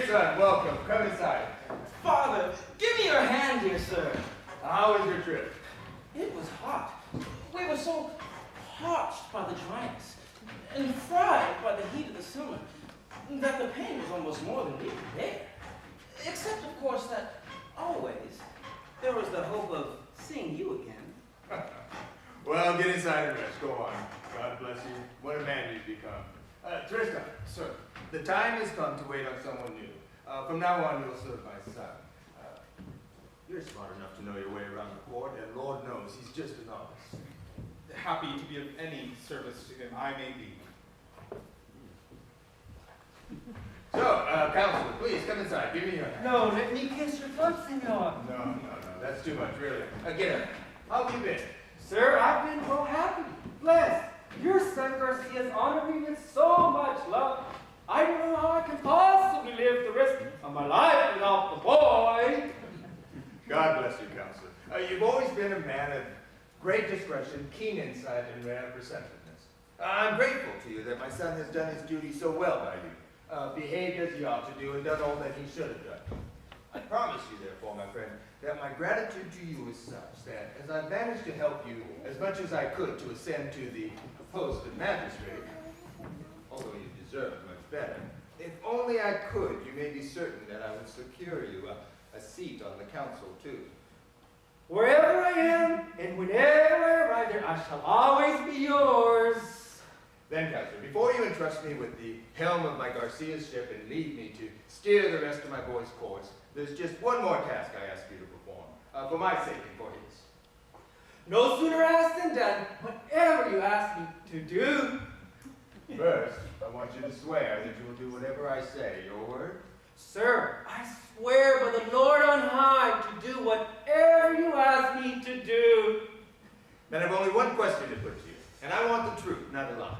son, welcome. Come inside. Father, give me your hand here, sir. How was your trip? It was hot. We were so parched by the dryness and fried by the heat of the summer that the pain was almost more than we could bear. Except, of course, that always there was the hope of seeing you again. Well, get inside and rest. Go on. God bless you. What a man you've become. Tristan, Sir. the time has come to wait on someone new. From now on, you'll serve my son. You're smart enough to know your way around the court, and Lord knows he's just a novice. Happy to be of any service to him I may be. So, counselor, please come inside. Give me your hand. No, let me kiss your foot, senor. No. That's too much, really. Get up. How have you been? Sir, I've been so happy, blessed. Your son Garcia's honored me with so much love. I don't know how I can possibly live the rest of my life without the boy. God bless you, counselor. You've always been a man of great discretion, keen insight, and rare perceptiveness. I'm grateful to you that my son has done his duty so well by you, behaved as he ought to do, and done all that he should have done. I promise you, therefore, my friend, that my gratitude to you is such that, as I've managed to help you as much as I could to ascend to the post of magistrate, although you deserve much better, if only I could, you may be certain that I would secure you a seat on the council, too. Wherever I am and whenever I arrive there, I shall always be yours. Then, counselor, before you entrust me with the helm of my Garcia's ship and leave me to steer the rest of my boy's course, there's just one more task I ask you to perform, for my sake and for his. No sooner asked than done, whatever you ask me to do. First, I want you to swear that you will do whatever I say. Your word? Sir, I swear by the Lord on high to do whatever you ask me to do. Then I've only one question to put to you, and I want the truth, not a lie.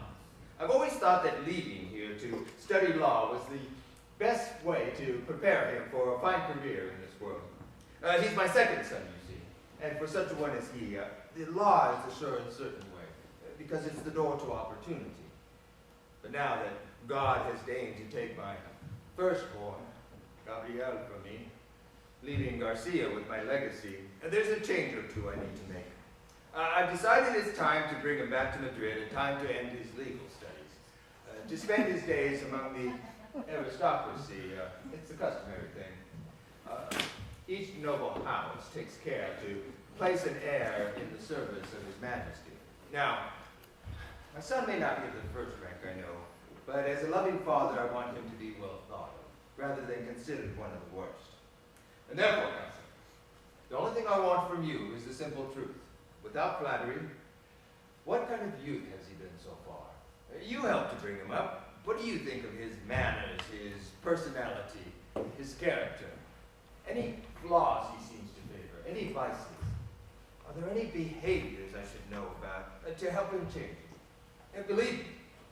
I've always thought that leaving here to study law was the best way to prepare him for a fine career in this world. He's my second son, you see, and for such a one as he, the law is a sure and certain way, because it's the door to opportunity. But now that God has deigned to take my firstborn, Gabriel, from me, leaving Garcia with my legacy, there's a change or two I need to make. I've decided it's time to bring him back to Madrid and time to end his legal studies, to spend his days among the aristocracy. It's the customary thing. Each noble house takes care to place an heir in the service of His Majesty. Now, my son may not be of the first rank, I know, but as a loving father, I want him to be well thought of, rather than considered one of the worst. And therefore, counsel, the only thing I want from you is the simple truth. Without flattery, what kind of youth has he been so far? You helped to bring him up. What do you think of his manners, his personality, his character? Any flaws he seems to favor? Any vices? Are there any behaviors I should know about to help him change? And believe me,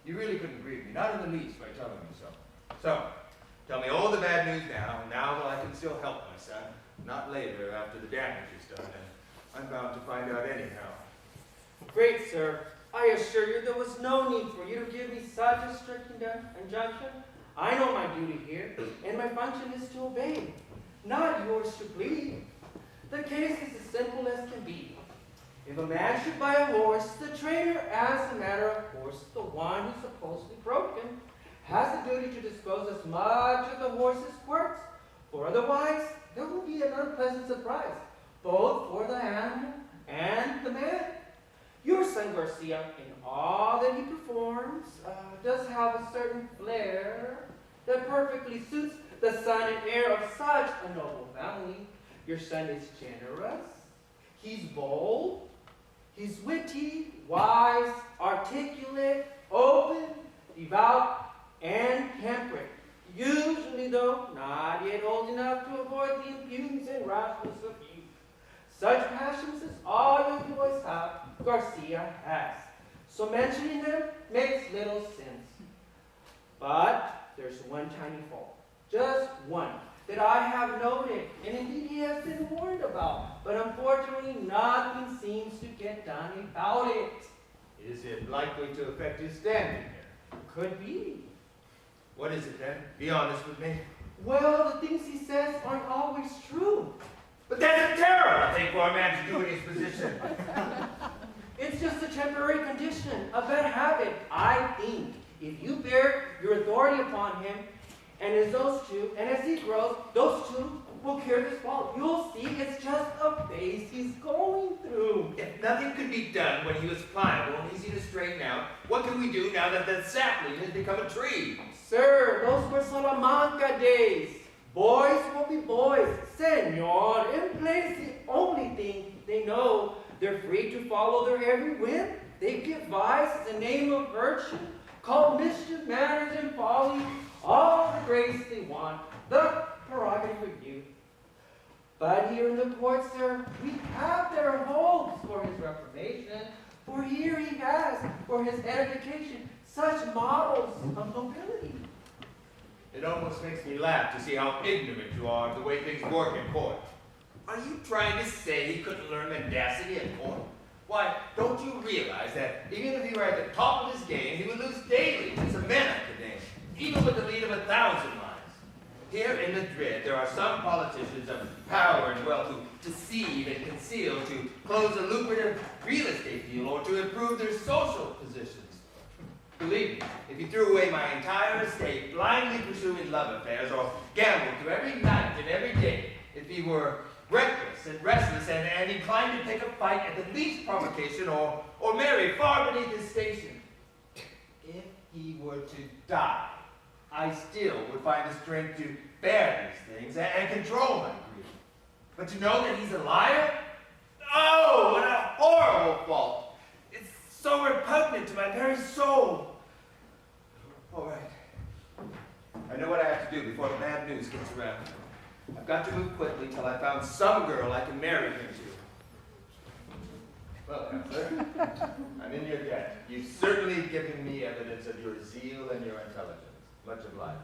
you really couldn't grieve me, not in the least, by telling me so. So, tell me all the bad news now while I can still help my son, not later after the damage is done, and I'm bound to find out anyhow. Great, sir. I assure you there was no need for you to give me such a strict injunction. I know my duty here, and my function is to obey, not yours to plead. The case is as simple as can be. If a man should buy a horse, the trader, as a matter of course, the one who's supposedly broken, has the duty to dispose as much of the horse's quirks, for otherwise there will be an unpleasant surprise, both for the animal and the man. Your son Garcia, in all that he performs, does have a certain flair that perfectly suits the son and heir of such a noble family. Your son is generous, he's bold, he's witty, wise, articulate, open, devout, and temperate. Usually, though, not yet old enough to avoid the impudence and rashness of youth. Such passions as all young boys have, Garcia has. So mentioning them makes little sense. But there's one tiny fault, just one, that I have noted, and indeed he has been warned about, but unfortunately nothing seems to get done about it. Is it likely to affect his standing here? Could be. What is it then? Be honest with me. Well, the things he says aren't always true. But that's a terrible thing for a man to do in his position. It's just a temporary condition, a bad habit. I think if you bear your authority upon him, and as he grows, those two will cure this fault. You'll see it's just a phase he's going through. If nothing could be done when he was pliable and easy to straighten out, what can we do now that the sapling has become a tree? Sir, those were Salamanca days. Boys will be boys. Senor, in place the only thing they know. They're free to follow their every whim. They give vice the name of virtue, call mischief, manners, and folly all the grace they want, the prerogative of youth. But here in the court, sir, we have their hopes for his reformation, for here he has, for his edification, such models of nobility. It almost makes me laugh to see how ignorant you are of the way things work in court. Are you trying to say he couldn't learn mendacity in court? Why, don't you realize that even if he were at the top of his game, he would lose daily to some men at the game, even with the lead of 1,000 lines. Here in Madrid, there are some politicians of power and wealth who deceive and conceal to close a lucrative real estate deal or to improve their social positions. Believe me, if you threw away my entire estate, blindly pursuing love affairs, or gambled through every night and every day, if he were reckless and restless and inclined to take a fight at the least provocation or marry far beneath his station, if he were to die, I still would find the strength to bear these things and control my grief. But to know that he's a liar? Oh, what a horrible fault! It's so repugnant to my very soul. All right. I know what I have to do before the bad news gets around. I've got to move quickly till I found some girl I can marry him to. Well, Counselor, I'm in your debt. You've certainly given me evidence of your zeal and your intelligence. Much obliged.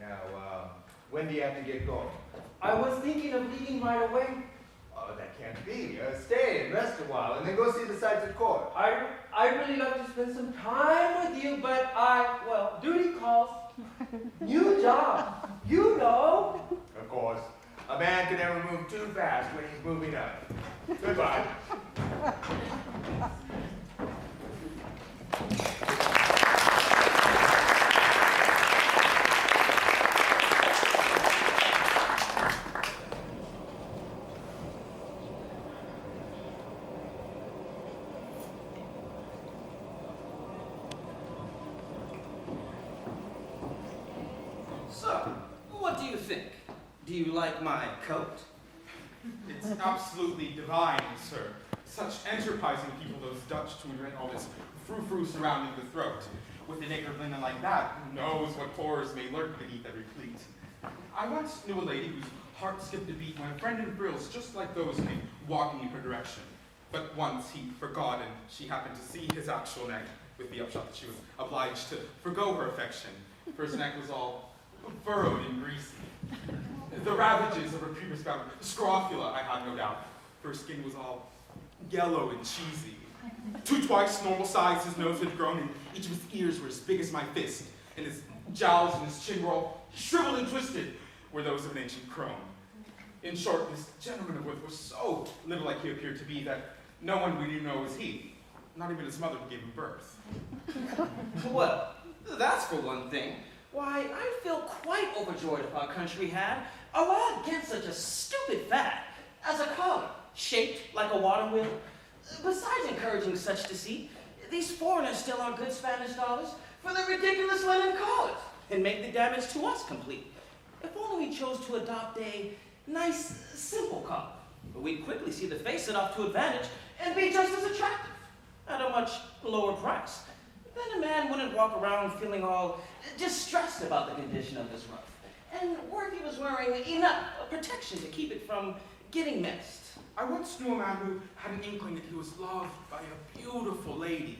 Now, when do you have to get going? I was thinking of leaving right away. Oh, that can't be. Stay and rest a while, and then go see the sights at court. I'd really love to spend some time with you, but duty calls. New job, you know. Of course. A man can never move too fast when he's moving up. Goodbye. So, what do you think? Do you like my coat? It's absolutely divine, sir. Such enterprising people, those Dutch, to invent all this frou-frou surrounding the throat. With a native linen like that, who knows what horrors may lurk beneath every pleat. I once knew a lady whose heart skipped a beat when a friend in frills just like those came walking in her direction. But once he forgot, and she happened to see his actual neck, with the upshot that she was obliged to forgo her affection, for his neck was all furrowed and greasy. The ravages of her pubis-bound scrofula, I had no doubt, for her skin was all yellow and cheesy. Twice normal size his nose had grown, and each of his ears were as big as my fist, and his jowls and his chin were all shriveled and twisted, were those of an ancient crone. In short, this gentleman of worth was so little like he appeared to be that no one we knew know was he, not even his mother who gave him birth. Well, that's for one thing. Why, I feel quite overjoyed if our country had a law against such a stupid fad as a collar shaped like a water wheel. Besides encouraging such deceit, these foreigners steal our good Spanish dollars for their ridiculous linen collars and make the damage to us complete. If only we chose to adopt a nice, simple collar, we'd quickly see the face set off to advantage and be just as attractive at a much lower price. Then a man wouldn't walk around feeling all distressed about the condition of his ruff, and worth he was wearing enough protection to keep it from getting messed. I once knew a man who had an inkling that he was loved by a beautiful lady,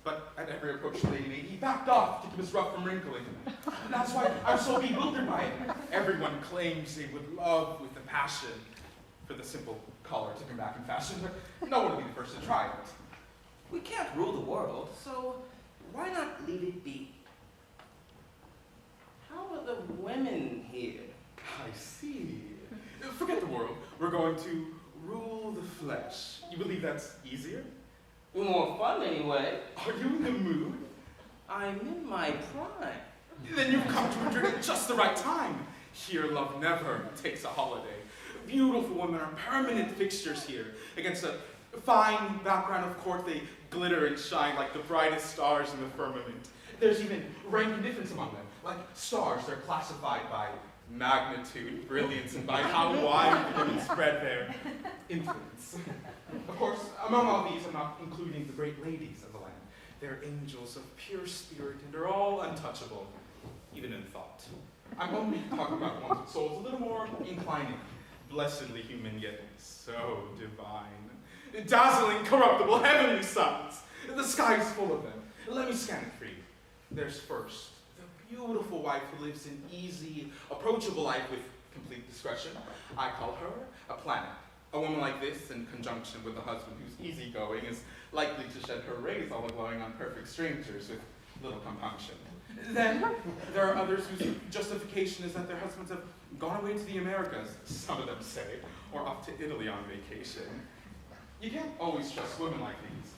but at every approach to Lady Maid, he backed off to keep his ruff from wrinkling. And that's why I'm so bewildered by it. Everyone claims they would love with a passion for the simple collar to come back in fashion, but no one will be the first to try it. We can't rule the world, so why not leave it be? How of the women here. I see. Forget the world. We're going to rule the flesh. You believe that's easier? More fun anyway. Are you in the mood? I'm in my prime. Then you've come to Madrid at just the right time. Here, love never takes a holiday. Beautiful women are permanent fixtures here. Against a fine background of court, they glitter and shine like the brightest stars in the firmament. There's even rank and difference among them. Like stars, they're classified by magnitude, brilliance, and by how wide the women spread their influence. Of course, among all these, I'm not including the great ladies of the land. They're angels of pure spirit and are all untouchable, even in thought. I'm only talking about ones with souls a little more inclining, blessedly human yet so divine. Dazzling, corruptible, heavenly suns. The sky is full of them. Let me scan it for you. There's first the beautiful wife who lives an easy, approachable life with complete discretion. I call her a planet. A woman like this, in conjunction with a husband who's easygoing, is likely to shed her rays all glowing on perfect strangers with little compunction. Then there are others whose justification is that their husbands have gone away to the Américas, some of them say, or off to Italy on vacation. You can't always trust women like these.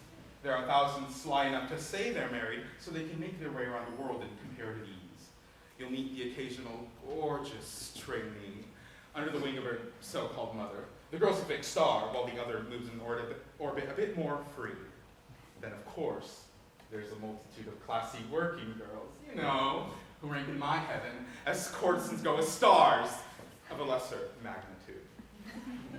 There are thousands sly enough to say they're married so they can make their way around the world in comparative ease. You'll meet the occasional gorgeous trainee under the wing of her so-called mother. The girl's a big star, while the other moves in orbit a bit more free. Then, of course, there's a multitude of classy working girls, you know, who rank in my heaven as courtesans go as stars of a lesser magnitude.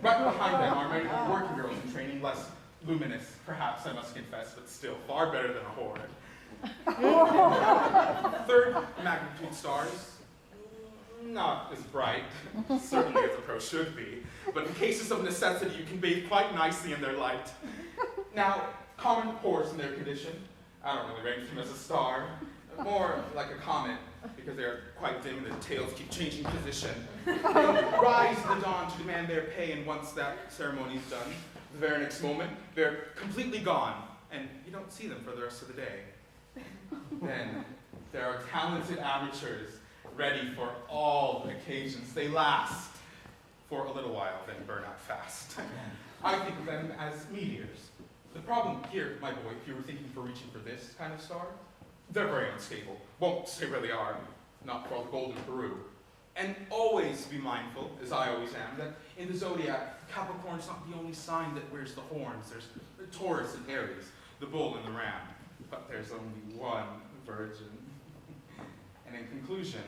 Right behind them are many working girls in training, less luminous, perhaps, I must confess, but still far better than a whore. Third magnitude stars, not as bright, certainly as a pro should be, but in cases of necessity you can bathe quite nicely in their light. Now, common pores in their condition, I don't really rank them as a star, more like a comet, because they're quite dim, the tails keep changing position. They rise in the dawn to demand their pay, and once that ceremony's done, the very next moment, they're completely gone, and you don't see them for the rest of the day. Then, there are talented amateurs ready for all occasions. They last for a little while, then burn out fast. I think of them as meteors. The problem here, my boy, if you were thinking for reaching for this kind of star, they're very unstable. Won't say where they are, not for all the gold in Peru. And always be mindful, as I always am, that in the zodiac, Capricorn's not the only sign that wears the horns. There's Taurus and Aries, the bull and the ram. But there's only one virgin. And in conclusion,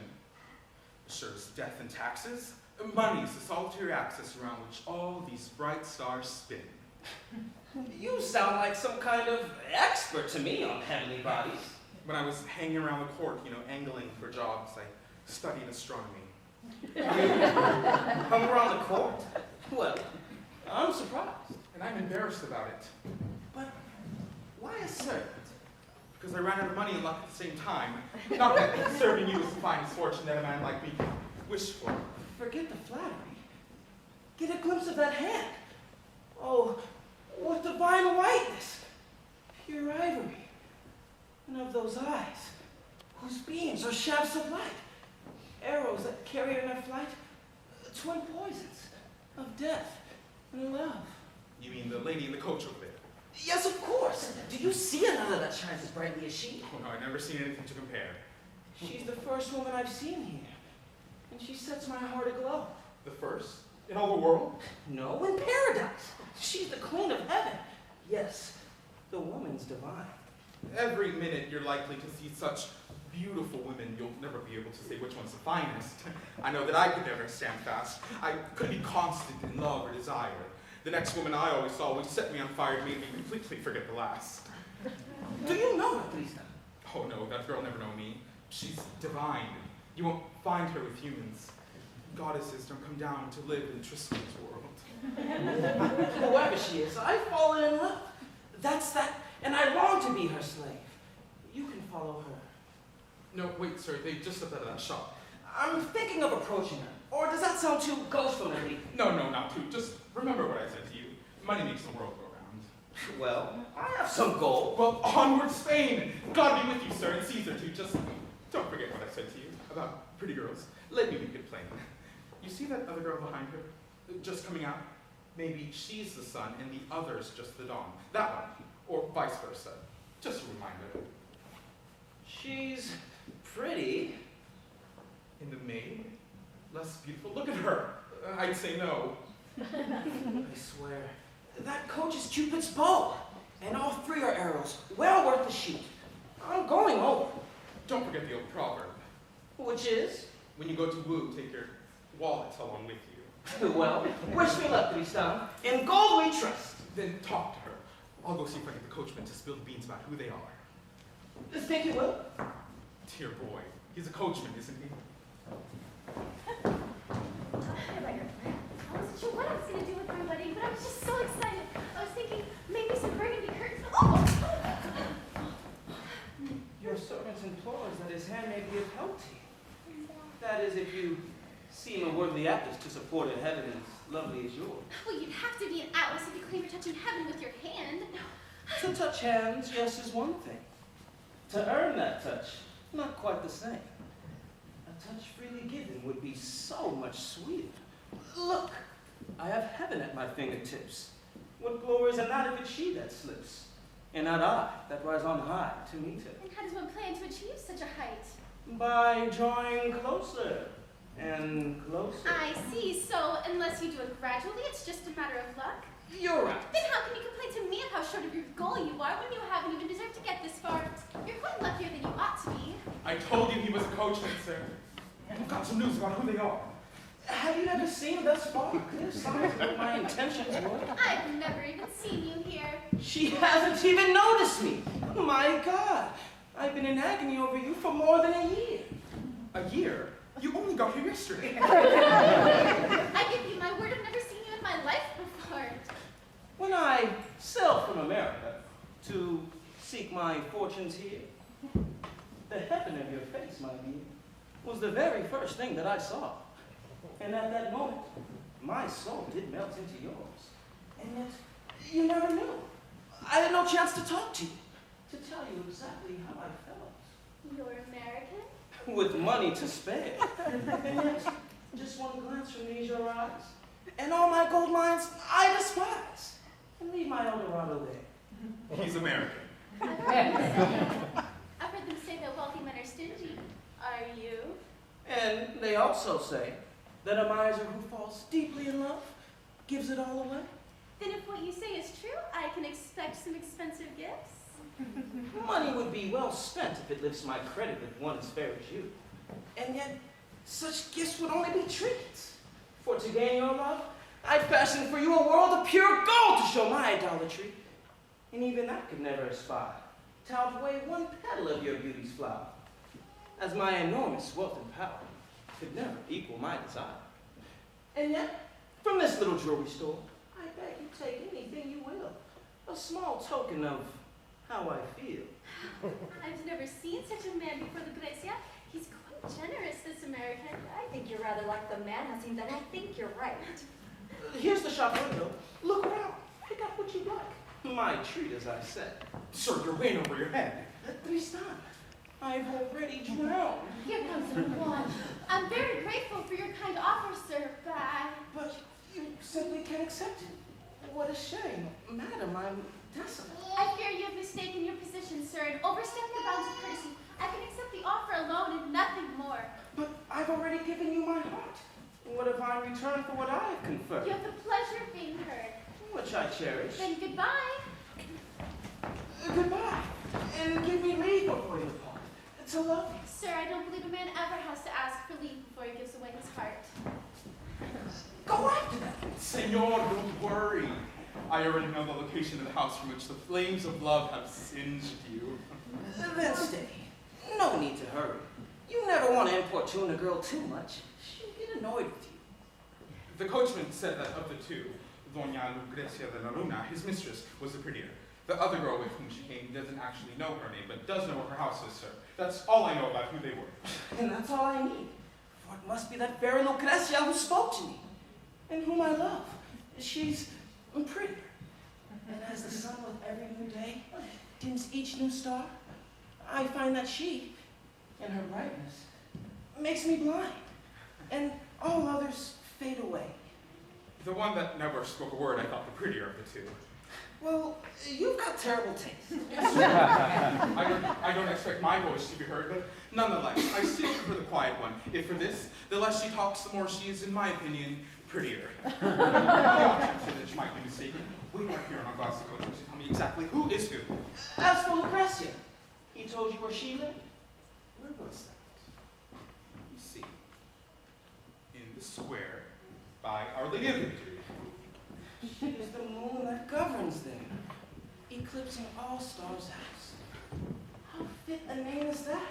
sure as death and taxes, money's the solitary axis around which all these bright stars spin. You sound like some kind of expert to me on heavenly bodies. When I was hanging around the court, angling for jobs, I studied astronomy. Hung around the court? Well, I'm surprised. And I'm embarrassed about it. But why a servant? Because I ran out of money and luck at the same time. Not that serving you is the finest fortune that a man like me can wish for. Forget the flattery. Get a glimpse of that hand. Oh, what divine whiteness. Pure ivory. And of those eyes, whose beams are shafts of light. Arrows that carry in their flight twin poisons of death and love. You mean the lady in the coach over there? Yes, of course. Do you see another that shines as brightly as she? Oh, no, I've never seen anything to compare. She's the first woman I've seen here. And she sets my heart aglow. The first? In all the world? No, in paradise. She's the queen of heaven. Yes, the woman's divine. Every minute you're likely to see such beautiful women, you'll never be able to say which one's the finest. I know that I could never stand fast. I couldn't be constant in love or desire. The next woman I always saw would set me on fire and made me completely forget the last. Do you know her, Lisa? Oh no, that girl never know me. She's divine. You won't find her with humans. Goddesses don't come down to live in Tristan's world. Whoever she is, I've fallen in love. That's that, and I long to be her slave. You can follow her. No, wait, sir, they just stepped out of that shop. I'm thinking of approaching her. Or does that sound too ghost-familiar? No, not to. Just remember what I said to you. Money makes the world go round. Well, I have some gold. Well, onward Spain! God be with you, sir, and Caesar too. Just don't forget what I said to you. about pretty girls. Let me make it plain. You see that other girl behind her? Just coming out? Maybe she's the sun and the other's just the dawn. That one. Or vice versa. Just a reminder. She's pretty. In the maid? Less beautiful? Look at her. I'd say no. I swear, that coach is Cupid's bow. And all three are arrows. Well worth the shoot. I'm going over. Don't forget the old proverb. Which is? When you go to woo, take your wallet along with you. Well, wish me luck, Tristan. In gold we trust. Then talk to her. I'll go see if I get the coachman to spill the beans about who they are. Think you will? Dear boy, he's a coachman, isn't he? I wasn't sure what I was going to do with my wedding, but I was just so excited. I was thinking maybe some burgundy curtains. Oh! Your servant implores that his hand may be of help to you. That is, if you seem a worthy actress to support a heaven as lovely as yours. Well, you'd have to be an Atlas if you claim you're touching heaven with your hand. To touch hands, yes, is one thing. To earn that touch, not quite the same. A touch freely given would be so much sweeter. Look, I have heaven at my fingertips. What glory is in that if it's she that slips, and not I that rise on high to meet her? And how does one plan to achieve such a height? By drawing closer and closer. I see. So unless you do it gradually, it's just a matter of luck? You're right. Then how can you complain to me of how short of your goal you are when you haven't even deserved to get this far? You're quite luckier than you ought to be. I told you he was a coachman, sir. I've got some news about who they are. Have you never seen thus far clear signs of what my intentions were? I've never even seen you here. She hasn't even noticed me. My God, I've been in agony over you for more than a year. A year? You only got here yesterday. I give you my word, I've never seen you in my life before. When I sailed from America to seek my fortunes here, the heaven of your face, my dear, was the very first thing that I saw. And at that moment, my soul did melt into yours. And yet, you never knew. I had no chance to talk to you, to tell you exactly how I felt. You're American? With money to spare. And yet, just one glance from these your eyes, and all my gold mines I despise. And leave my Eldorado there. He's American. I've heard them say that wealthy men are stingy. Are you? And they also say that a miser who falls deeply in love gives it all away. Then if what you say is true, I can expect some expensive gifts. Money would be well spent if it lifts my credit with one as fair as you. And yet, such gifts would only be trinkets. For to gain your love, I'd fashion for you a world of pure gold to show my idolatry. And even that could never aspire to outweigh one petal of your beauty's flower, as my enormous wealth and power could never equal my desire. And yet, from this little jewelry store, I beg you take anything you will, a small token of how I feel. I've never seen such a man before, Lucrezia. He's quite generous, this American. I think you're rather like the man, Jacinta, and I think you're right. Here's the shop window. Look around. Pick up what you like. My treat, as I said. Sir, you're way over your head. Tristan, I've already drowned. Here comes the one. I'm very grateful for your kind offer, sir, But you simply can't accept it. What a shame. Madam, I'm desolate. I fear you have mistaken your position, sir, and overstepped the bounds of courtesy. I can accept the offer alone and nothing more. But I've already given you my heart. What if I return for what I have conferred? You have the pleasure of being heard. Which I cherish. Then goodbye. Goodbye. And give me leave before you depart. To love you. Sir, I don't believe a man ever has to ask for leave before he gives away his heart. Go after that. Senor, don't worry. I already know the location of the house from which the flames of love have singed you. Then stay. No need to hurry. You never want to importune a girl too much. She'll get annoyed with you. The coachman said that of the two, Doña Lucrecia de la Luna, his mistress, was the prettier. The other girl with whom she came doesn't actually know her name, but does know where her house is, sir. That's all I know about who they were. And that's all I need. For it must be that very Lucrecia who spoke to me, and whom I love. She's prettier. And as the sun with every new day dims each new star, I find that she, in her brightness, makes me blind, and all others fade away. The one that never spoke a word I thought the prettier of the two. Well, you've got terrible taste. I don't expect my voice to be heard, but nonetheless, I still prefer the quiet one. If for this, the less she talks, the more she is, in my opinion, prettier. The objection that she might be mistaken. We are here on a glass of coach to tell me exactly who is who. As for Lucretia, he told you where she lived? Where was that? You see, in the square by Our Lady of Victory. She is the moon that governs there, eclipsing all stars' house. How fit a name is that?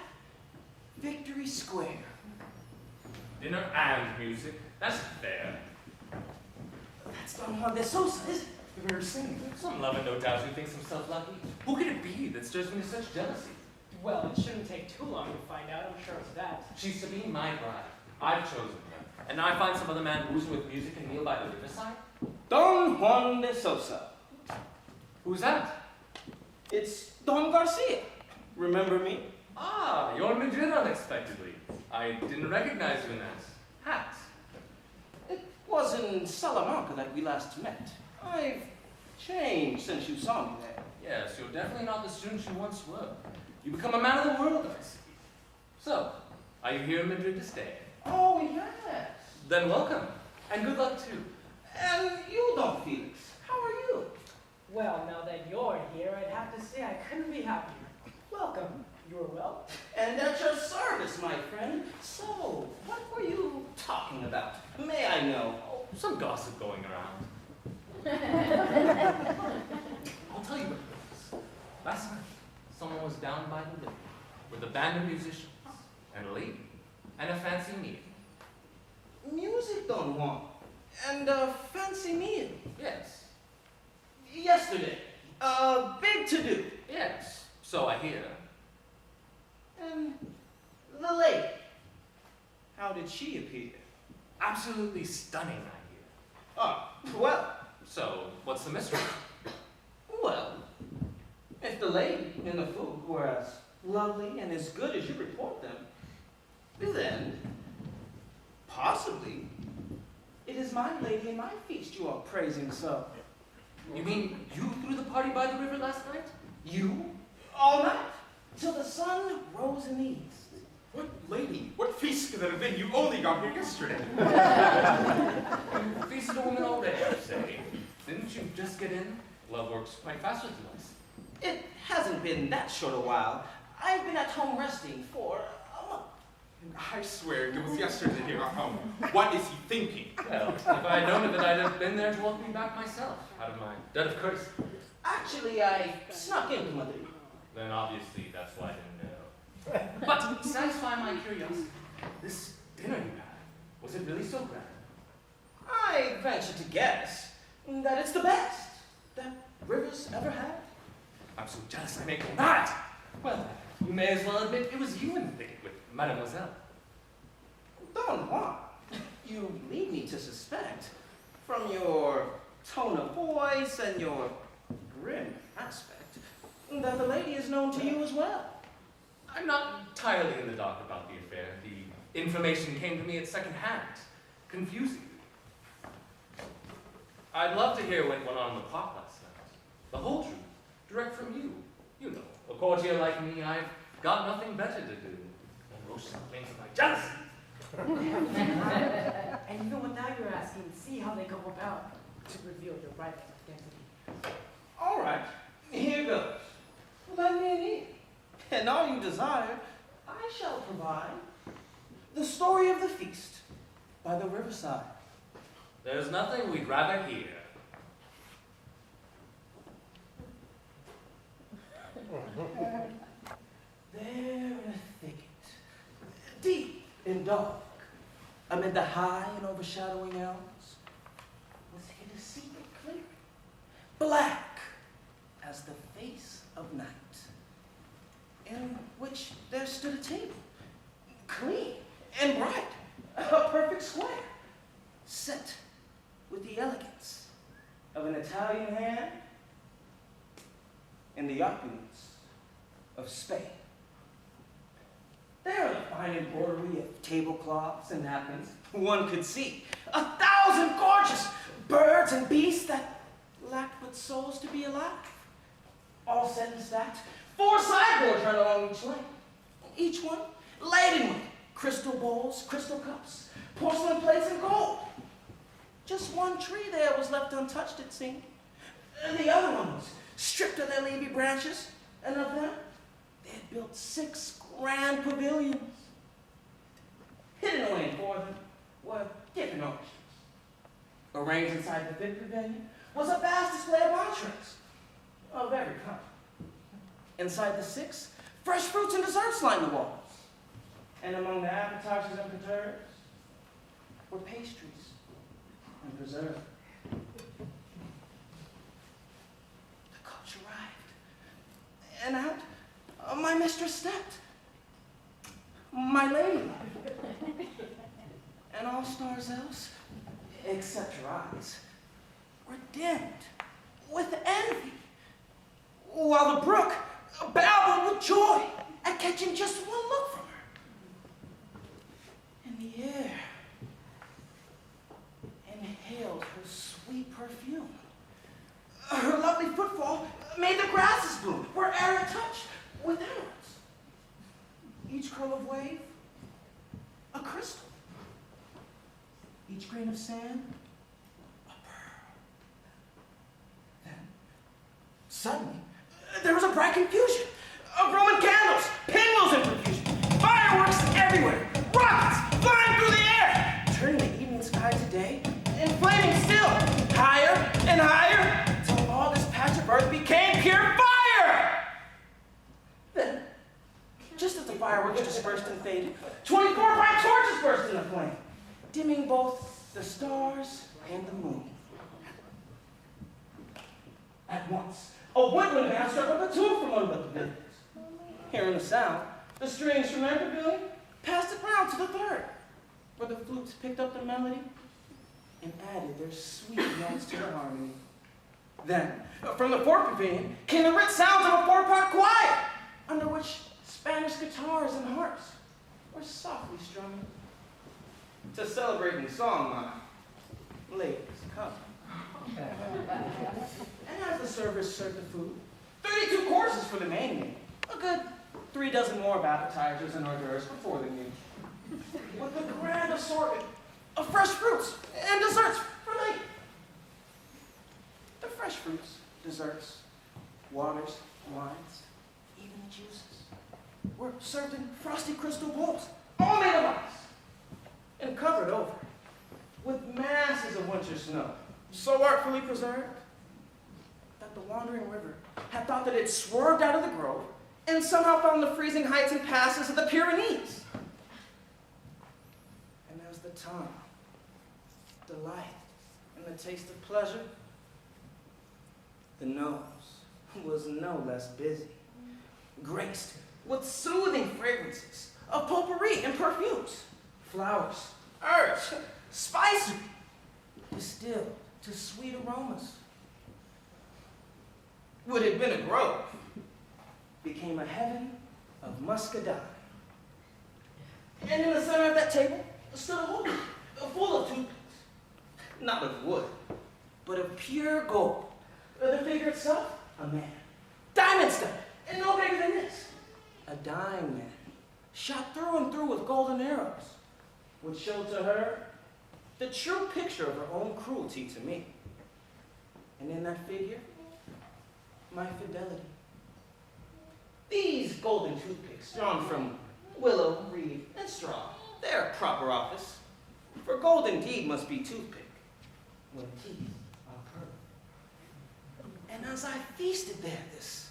Victory Square. Dinner and music. That's fair. That's Don Juan de Sosa, isn't it? The very same. Some lover, no doubt, who thinks himself lucky. Who could it be that stirs me to such jealousy? Well, it shouldn't take too long to find out. I'm sure it's that. She's to be my bride. I've chosen her. And now I find some other man boozing with music and kneel by the riverside? Don Juan de Sosa. Who's that? It's Don Garcia. Remember me? Ah, you're in Madrid unexpectedly. I didn't recognize you in that hat. It was in Salamanca that we last met. I've changed since you saw me there. Yes, you're definitely not the student you once were. You become a man of the world, I see. So, are you here in Madrid to stay? Oh, yes. Then welcome, and good luck too. And you, Don Felix, how are you? Well, now that you're here, I'd have to say I couldn't be happier. Welcome. You are well? And at your service, my friend. So, what were you talking about? May I know? Oh, some gossip going around. I'll tell you what it was. Last night, someone was down by the river with a band of musicians, and a lady, and a fancy meal. Music, Don Juan. And a fancy meal. Yes, Yesterday. Big to-do. yes, so I hear. And the lady. How did she appear? Absolutely stunning, I hear. Ah, well, So, what's the mystery? well. If the lady and the food were as lovely and as good as you report them, then, possibly, it is my lady and my feast you are praising so. You mean you threw the party by the river last night? You? All night, till the sun rose in the east. What lady? What feast could that have been? You only got here yesterday. You feasted a woman already, I say. Didn't you just get in? Love works quite fast with you, I see. It hasn't been that short a while. I've been at home resting for a month. I swear it was yesterday that he got home. What is he thinking? Well, if I had known of it, I'd have been there to welcome you back myself, out of my debt of courtesy. Actually, I snuck into Madrid. Then obviously that's why I didn't know. But to satisfy my curiosity, this dinner you had, was it really so grand? I venture to guess that it's the best that Rivers ever had. I'm so jealous I may go mad. Well, you may as well admit it was you in the thicket with Mademoiselle. Don Juan, you lead me to suspect, from your tone of voice and your grim aspect, that the lady is known to you as well. I'm not entirely in the dark about the affair. The information came to me at second hand, confusing. I'd love to hear what went on in the park last night. The whole truth, direct from you. You know, a courtier like me, I've got nothing better to do than roast some things of my jealousy. And you know what, now you're asking, see how they go about to reveal your rival's identity. All right, here goes. Let me in. And all you desire, I shall provide. The story of the feast by the riverside. There's nothing we'd rather hear. There in a thicket, deep and dark, amid the high and overshadowing elms, was hid a secret clearing, black as the face of night, in which there stood a table, clean and bright, a perfect square, set with the elegance of an Italian hand and the opulence of Spain. There in the fine embroidery of tablecloths and napkins, one could see 1,000 gorgeous birds and beasts that lacked but souls to be alive. All set and stacked, 4 sideboards run along each lane, each one laden with crystal bowls, crystal cups, porcelain plates, and gold. Just one tree there was left untouched, it seemed. And the other one was stripped of their leafy branches, and of them, they had built 6 grand pavilions. Hidden away in 4 of them were different orchards. Arranged inside the 5th pavilion was a vast display of entrees of every kind. Inside the 6th, fresh fruits and desserts lined the walls. And among the appetizers and preserves were pastries and preserves. The coach arrived, and out my mistress stepped, my lady, and all stars else, except her eyes, were dimmed with envy, while the brook babbled with joy at catching just one look from her. And the air inhaled her sweet perfume. Her lovely footfall made the grasses bloom where'er it touched with emeralds. Each curl of wave, a crystal. Each grain of sand, a pearl. Then, suddenly, there was a bright confusion of Roman candles, pinwheels in profusion, fireworks everywhere, rockets flying through the air, turning the evening sky to day, and flaming still, higher and higher, till all this patch of earth became pure fire! Then, just as the fireworks dispersed and faded, 24 bright torches burst into flame, dimming both the stars and the moon. At once, a woodland band struck up a tune from one of the pavilions. Hearing the sound, the strings from their pavilion passed it round to the 3rd, where the flutes picked up the melody and added their sweet notes to the harmony. Then, from the 4th pavilion came the rich sounds of a 4-part choir, under which Spanish guitars and harps were softly strumming. To celebrating song, my ladies, come. And as the servers served the food, 32 courses for the main meal, a good 3 dozen more of appetizers and hors d'oeuvres before the meal, with a grand assortment of fresh fruits and desserts for later. The fresh fruits, desserts, waters, wines, even the juices, were served in frosty crystal bowls, all made of ice, and covered over with masses of winter snow, so artfully preserved that the wandering river had thought that it swerved out of the grove and somehow found the freezing heights and passes of the Pyrenees. And as the tongue, delight, and the taste of pleasure, the nose was no less busy, graced with soothing fragrances of potpourri and perfumes, flowers, herbs, spices, distilled to sweet aromas. What had been a grove became a heaven of muscadine. And in the center of that table stood a hole full of toothpicks, not of wood, but of pure gold. The figure itself, a man, diamond studded, and no bigger than this. A dying man, shot through and through with golden arrows, which showed to her the true picture of her own cruelty to me. And in that figure, my fidelity. These golden toothpicks, drawn from willow, reed, and straw, their proper office. For gold indeed must be toothpick, when teeth are pearl. And as I feasted there, this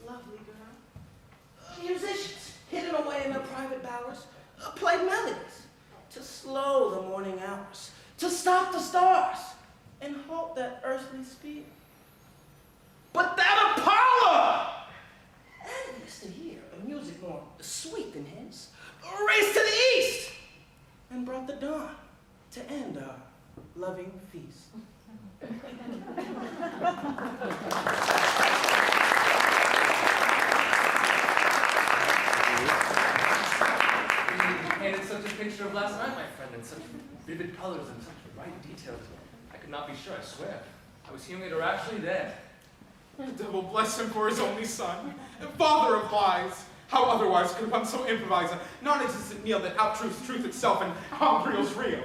lovely girl, musicians, hidden away in their private bowers, played melodies to slow the morning hours, to stop the stars, and halt that earthly speed. But that Apollo, envious to hear a music more sweet than his, raced to the east and brought the dawn to end our loving feast. painted such a picture of last night, my friend, in such vivid colors and such bright details. I could not be sure, I swear. I was hearing it are actually there. Devil bless him for his only son. Father of lies. How otherwise could one so improvise a non-existent meal that outtruths truth itself and how real's real?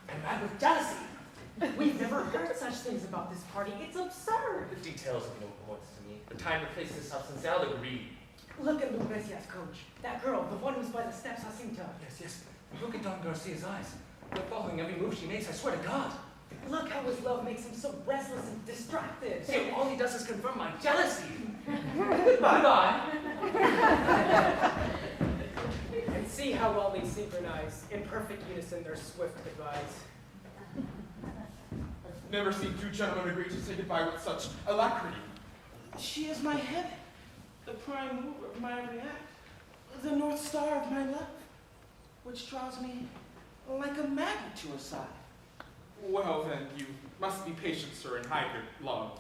And mad with jealousy. We've never heard such things about this party. It's absurd. The details of no importance to me. The time, the place, the substance, they all agree. Look at Lucrecia's coach. That girl, the one who's by the steps, Jacinta. Yes, yes. Look at Don Garcia's eyes. They're following every move she makes, I swear to God. Look how his love makes him so restless and distracted. Hey, all he does is confirm my jealousy. Goodbye. And see how well they synchronize, in perfect unison, their swift goodbyes. I've never seen two gentlemen agree to say goodbye with such alacrity. She is my heaven, the prime mover of my every act, the north star of my love, which draws me like a magnet to her side. Well, then, you must be patient, sir, and hide your love.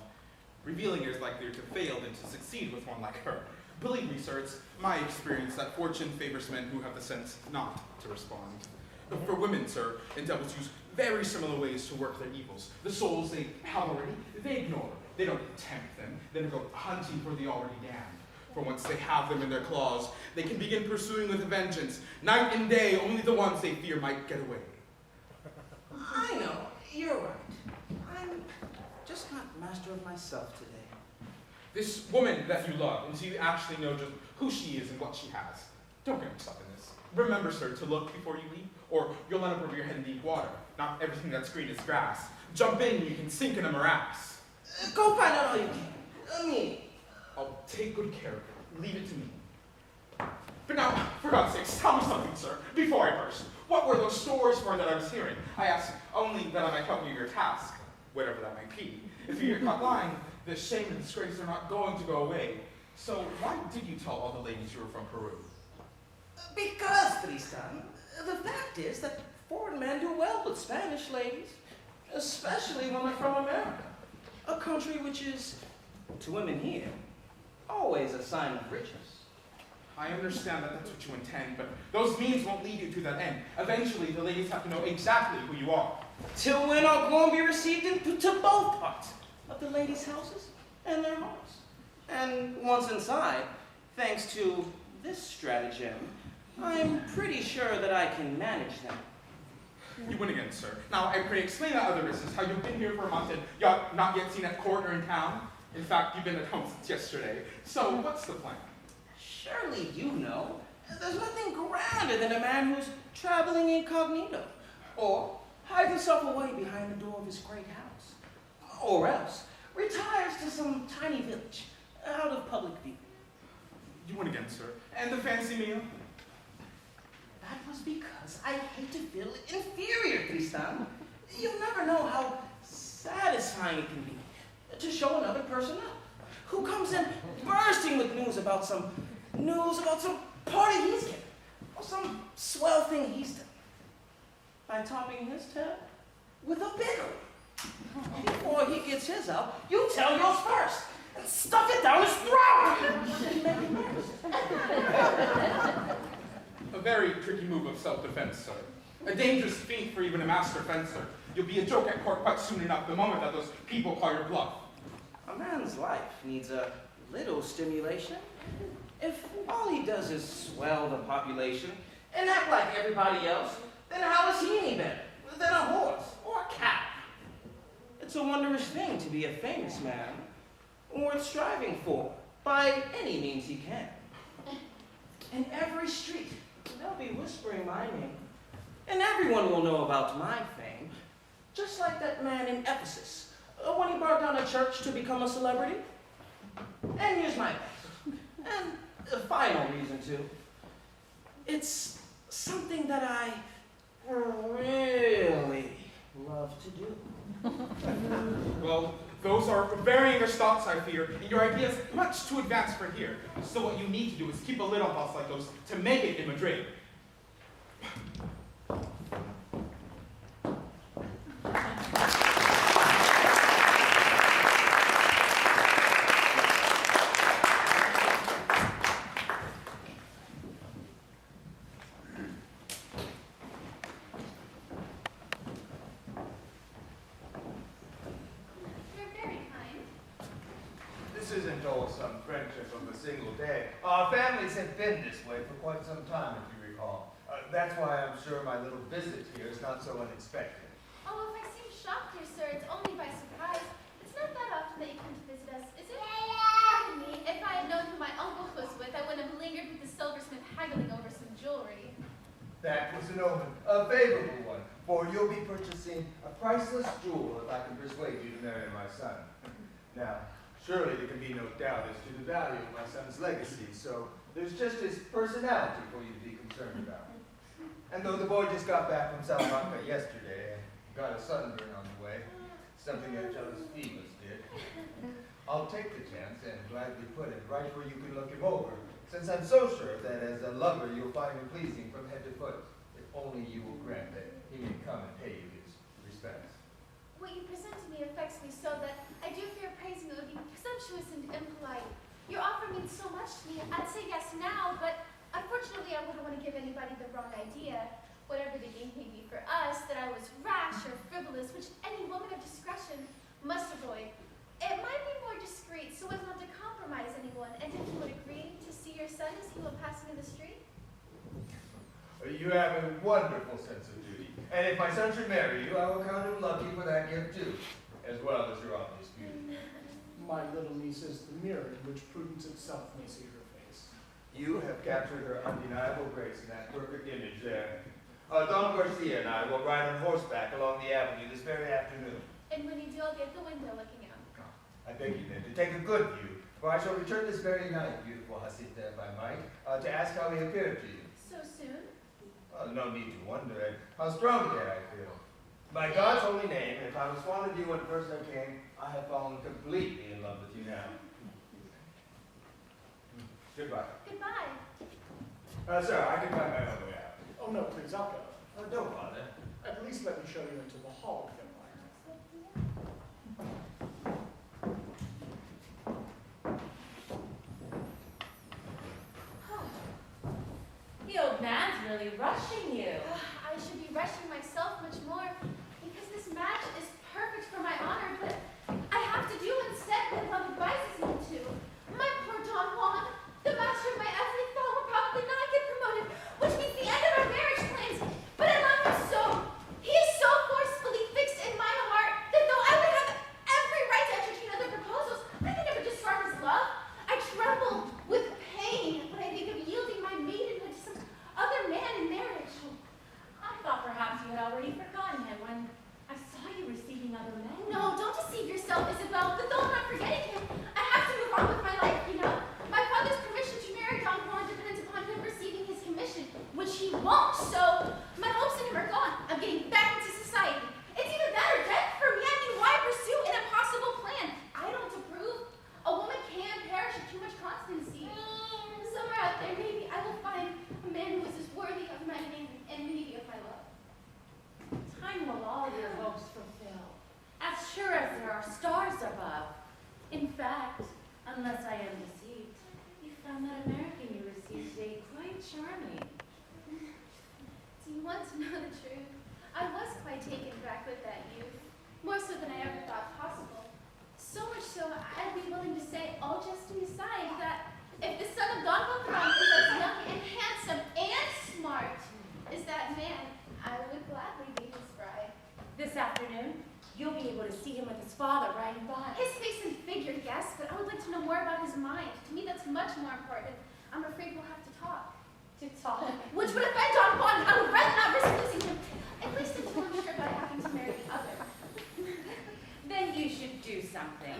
Revealing is likelier to fail than to succeed with one like her. Believe me, sir, it's my experience that fortune favors men who have the sense not to respond. But for women, sir, and devils use very similar ways to work their evils. The souls they have already, they ignore. They don't tempt them. They don't go hunting for the already damned. For once they have them in their claws, they can begin pursuing with a vengeance. Night and day, only the ones they fear might get away. I know, you're right. I'm just not master of myself today. This woman that you love, until you actually know just who she is and what she has. Don't get mixed up in this. Remember, sir, to look before you leap, or you'll end up over your head in deep water. Not everything that's green is grass. Jump in, you can sink in a morass. Go find out all you can. Me. I'll take good care of it. Leave it to me. But now, for God's sakes, tell me something, sir, before I burst. What were those stories for that I was hearing? I ask only that I might help you in your task, whatever that might be. If you get caught lying, the shame and disgrace are not going to go away. So why did you tell all the ladies you were from Peru? Because, Tristan, the fact is that foreign men do well with Spanish ladies, especially when they're from America, a country which is, to women here, always a sign of riches. I understand that that's what you intend, but those means won't lead you to that end. Eventually, the ladies have to know exactly who you are. Till when are going to be received into both parts of the ladies' houses and their hearts. And once inside, thanks to this stratagem, I'm pretty sure that I can manage them. You win again, sir. Now, I pray explain that other business, how you've been here for a month and you're not yet seen at court or in town. In fact, you've been at home since yesterday. So, what's the plan? Surely you know, there's nothing grander than a man who's traveling incognito, or hides himself away behind the door of his great house, or else retires to some tiny village out of public view. You win again, sir. And the fancy meal? That was because I hate to feel inferior, Tristan. You'll never know how satisfying it can be to show another person up, who comes in bursting with news about some party he's given, or some swell thing he's done, by topping his tab with a bigger one. Before he gets his out, you tell yours first, and stuff it down his throat! A very tricky move of self-defense, sir. A dangerous feat for even a master fencer. You'll be a joke at court quite soon enough the moment that those people call your bluff. A man's life needs a little stimulation. If all he does is swell the population and act like everybody else, then how is he any better than a horse or a cat? It's a wondrous thing to be a famous man, worth striving for by any means he can. In every street, they'll be whispering my name, and everyone will know about my fame, just like that man in Ephesus, when he brought down a church to become a celebrity. And here's my best, and a final reason too. It's something that I really love to do. Well, those are varying your thoughts, I fear, and your ideas much too advanced for here. So what you need to do is keep a lid on thoughts like those to make it in Madrid. isn't all some friendship of a single day. Our families have been this way for quite some time, if you recall. That's why I'm sure my little visit here is not so unexpected. Oh, if I seem shocked, dear sir, it's only by surprise. It's not that often that you come to visit us, is it? Pardon me, if I had known who my uncle was with, I wouldn't have lingered with the silversmith haggling over some jewelry. That was an omen, a favorable one, for you'll be purchasing a priceless jewel if I can persuade you to marry my son. Now, surely there can be no doubt as to the value of my son's legacy, so there's just his personality for you to be concerned about. And though the boy just got back from Salamanca yesterday and got a sunburn on the way, something that jealous Phoebus did, I'll take the chance and gladly put it right where you can look him over, since I'm so sure that as a lover you'll find him pleasing from head to foot, if only you will grant that he may come and pay you his respects. What you present to me affects me so that I do fear praising it would be presumptuous and impolite. Your offer means so much to me. I'd say yes now, but unfortunately I wouldn't want to give anybody the wrong idea. Whatever the game may be for us, that I was rash or frivolous, which any woman of discretion must avoid. It might be more discreet so as not to compromise anyone, and if you would agree to see your son as he will pass me in the street. You have a wonderful sense of duty, and if my son should marry you, I will count him lucky for that gift too, as well as your obvious beauty. My little niece is the mirror in which prudence itself may see her face. You have captured her undeniable grace in that perfect image there. Don Garcia and I will ride on horseback along the avenue this very afternoon. And when you do, I'll get the window looking out. I beg you then to take a good view, for I shall return this very night, beautiful Jacinta, if I might, to ask how he appeared to you. So soon? No need to wonder at how strongly I feel. By God's holy name, if I was fond of you when first I came, I have fallen completely in love with you now. Goodbye. Goodbye. Sir, I can find my own way out. Oh no, please, I'll go. Don't bother. At least let me show you into the hall of empire. The old man's really rushing you. I should be rushing myself much more, because this match is perfect for my honor, but I have to do instead what love advises me to. My poor Don Juan, the master of my every thought, will probably not get promoted, which means the end of our marriage plans. But I love him so. He is so forcefully fixed in my heart that though I would have every right to entertain other proposals, I could never discard his love. I tremble with pain when I think of yielding my maidenhood to some other man in marriage. I thought perhaps you had already forgotten him when I saw you receiving other men. No, don't deceive yourself, Isabel. But though I'm not forgetting him, I have to move on with my life, you know. My father's permission to marry Don Juan depends upon him receiving his commission, which he won't, so my hopes in him are gone. I'm getting back into society. It's either that or death for me. I mean, why pursue an impossible plan? I don't approve. A woman can perish of too much constancy. Somewhere out there, maybe I will find a man who is as worthy of my name and maybe of my love. Time will all your hopes fulfill, as sure as there are stars above. In fact, unless I am deceived, you found that American you received today quite charming. Do you want to know the truth? I was quite taken back with that youth, more so than I ever thought possible. So much so, I'd be willing to say, all jesting aside, that if the son of Don Beltran is as young and handsome and smart as that man, I would gladly be his bride. This afternoon, you'll be able to see him with his father riding by. His face and figure, yes, but I would like to know more about his mind. To me, that's much more important. I'm afraid we'll have to talk. To talk. Which would offend Don Juan. I would rather not risk losing him. At least until I'm sure that I happen to marry the other. Then you should do something.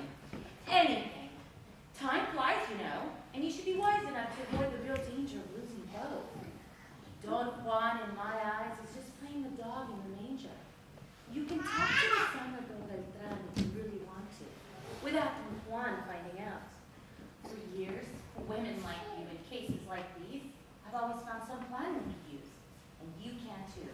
Anything. Time flies, you know, and you should be wise enough to avoid the real danger of losing both. Don Juan, in my eyes, is just playing the dog in the manger. You can talk to the son of Don Beltran if you really want to, without Don Juan finding out. For years, women like you in cases like these, I've always found some plan we could use, and you can too.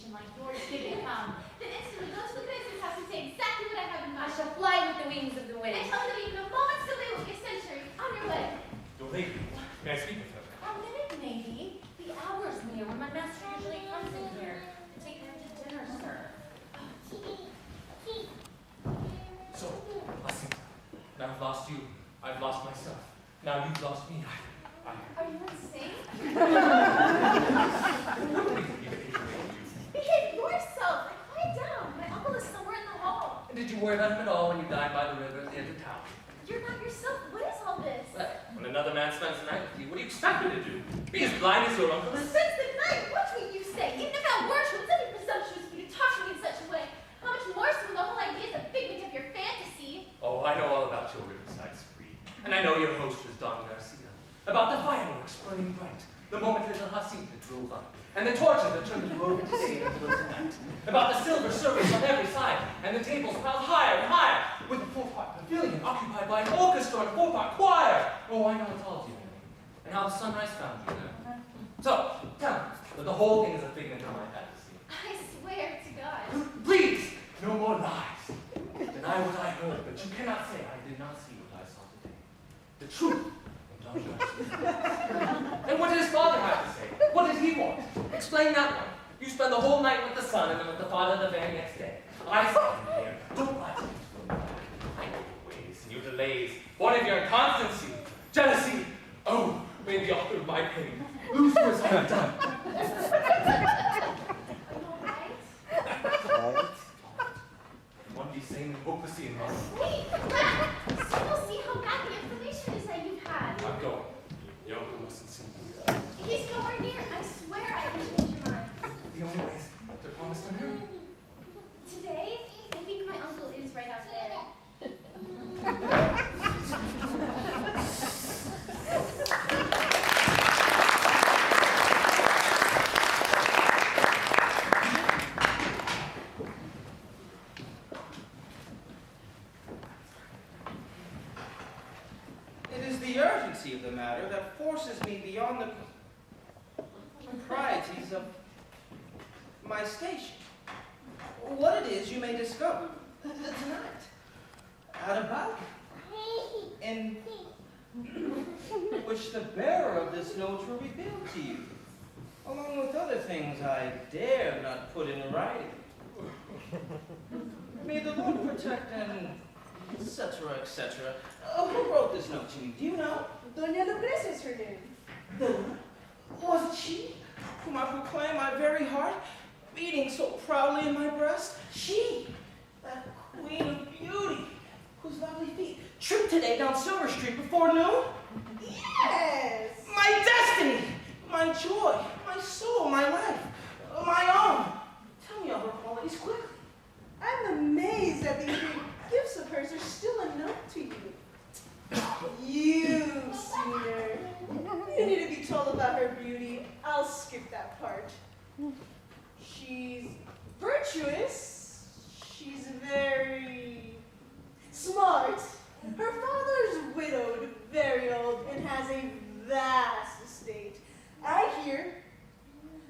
reputation like yours didn't come. Then instantly go to the business house and say exactly what I have in I mind. shall fly with the wings of the wind. And tell them even a moment's delay will be a century. On your way. Your lady, may I speak with her? A minute, maybe. The hour's near when my master usually comes in here to take them to dinner, sir. So, listen. Now I've lost you. I've lost myself. Now you've lost me. Are you insane? What do you think you Behave yourself. Quiet down. My uncle is somewhere in the hall. Did you wear that at all when you died by the river at the edge of town? You're not yourself. What is all this? Well, when another man spends the night with you, what do you expect me to do? Be as blind as your uncle is? Since the night, what will you say? Even if that were true, it's only presumptuous of you to talk to me in such a way. How much more so when the whole idea is a figment of your fantasy? Oh, I know all about your riverside spree. And I know your hostess, Don Garcia. About the fireworks burning bright, the moment little Jacinta drove up, and the torches that turned the grove into day and into night. About the silver service on every side, and the tables piled higher and higher, with the four-part pavilion occupied by an orchestra and four-part choir. Oh, I know it's all to you. And how the sunrise found you there. So, tell me, that the whole thing is a figment of my fantasy. I swear to God. Please, no more lies. Deny what I heard, but you cannot say I did not see what I saw today. The truth. And what did his father have to say? What did he want? Explain that one. You spend the whole night with the son and then with the father the very next day. I stand here. Don't lie to me. I know your ways and your delays. What of your inconstancy, jealousy? Oh, may the author of my pain lose for his own done. One be sane and hopelessly in love. Wait, so we'll see how bad the information is that you've had. I'm going. Your uncle mustn't see me. He's nowhere near. I swear I can change your mind. The only way is to promise to marry. Today, I think my uncle is right out there. It is the urgency of the matter that forces me beyond the proprieties of my station. What it is you may discover tonight at a balcony in which the bearer of this note will reveal to you, along with other things I dare not put in writing. May the Lord protect and etc., etc. Who wrote this note to you? Do you know? Doña Lucrecia is her name. Then, was it she whom I proclaim my very heart beating so proudly in my breast? She, that queen of beauty, whose lovely feet tripped today down Silver Street before noon? Yes! My destiny, my joy, my soul, my life, my own. Tell me of her qualities quickly. I'm amazed that these great gifts of hers are still unknown to you. You, Senior. You need to be told about her beauty. I'll skip that part. She's virtuous. She's very smart. Her father's widowed, very old, and has a vast estate. I hear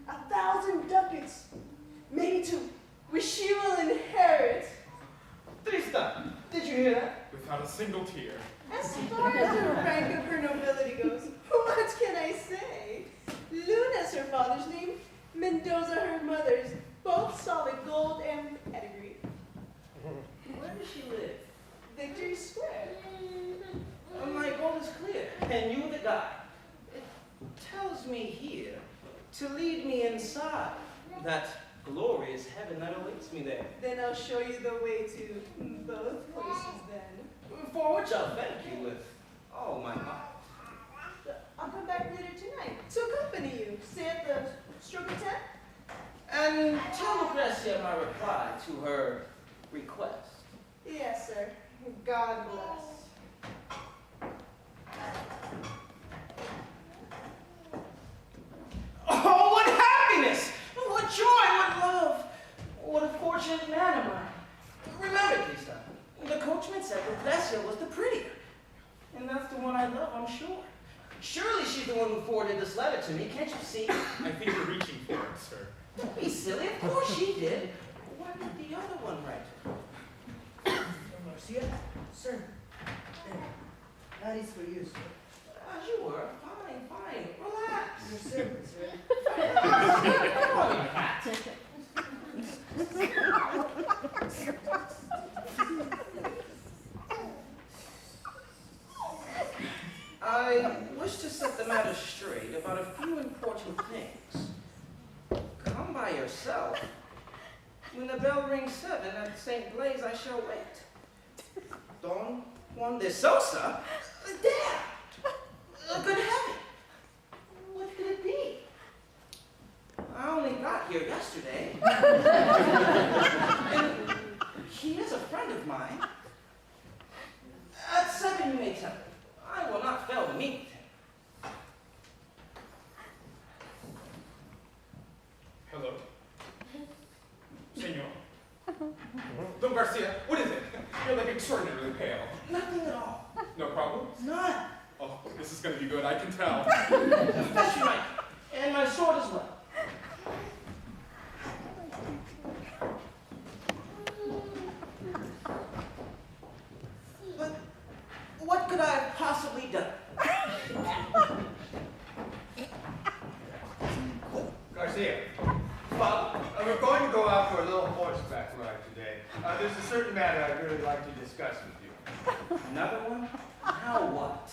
1,000 ducats, maybe 2, which she will inherit. Tristan, did you hear that? Without a single tear. As far as the rank of her nobility goes, what can I say? Luna's her father's name, Mendoza her mother's, both solid gold and pedigree. Where does she live? Victory Square. My goal is clear, and you the guide. It tells me here to lead me inside that glorious heaven that awaits me there. Then I'll show you the way to both places then. For which I'll thank you with all my heart. I'll come back later tonight to accompany you. Say at the stroke of 10? And tell Lucrecia my reply to her request. Yes, sir. God bless. Oh, what happiness! What joy, what love! What a fortunate man am I. Remember, Lisa, the coachman said Lucrecia was the prettier. And that's the one I love, I'm sure. Surely she's the one who who forwarded this letter to me. Can't you see? I think you're reaching for it, sir. Don't be silly. Of course she did. What did the other one write? Marcia? Sir. There. That is for you, sir. As you were. Fine, fine. Relax. Your servant, sir. I wish to set the matter straight about a few important things. Come by yourself. When the bell rings 7 at St. Blaise, I shall wait. Don Juan de Sosa? There! Good heaven! What could it be? I only got here yesterday. And he is a friend of mine. At 7 you may tell me. I will not fail to meet with him. Hello? Senor? Don Garcia, what is it? You're like extraordinarily pale. Nothing at all. No problem? None. Oh, this is gonna be good, I can tell. Fetch your knife. And my sword as well. But what could I have possibly done? Garcia, well, we're going to go out for a little horseback ride today. There's a certain matter I'd really like to discuss with you. Another one? Now what?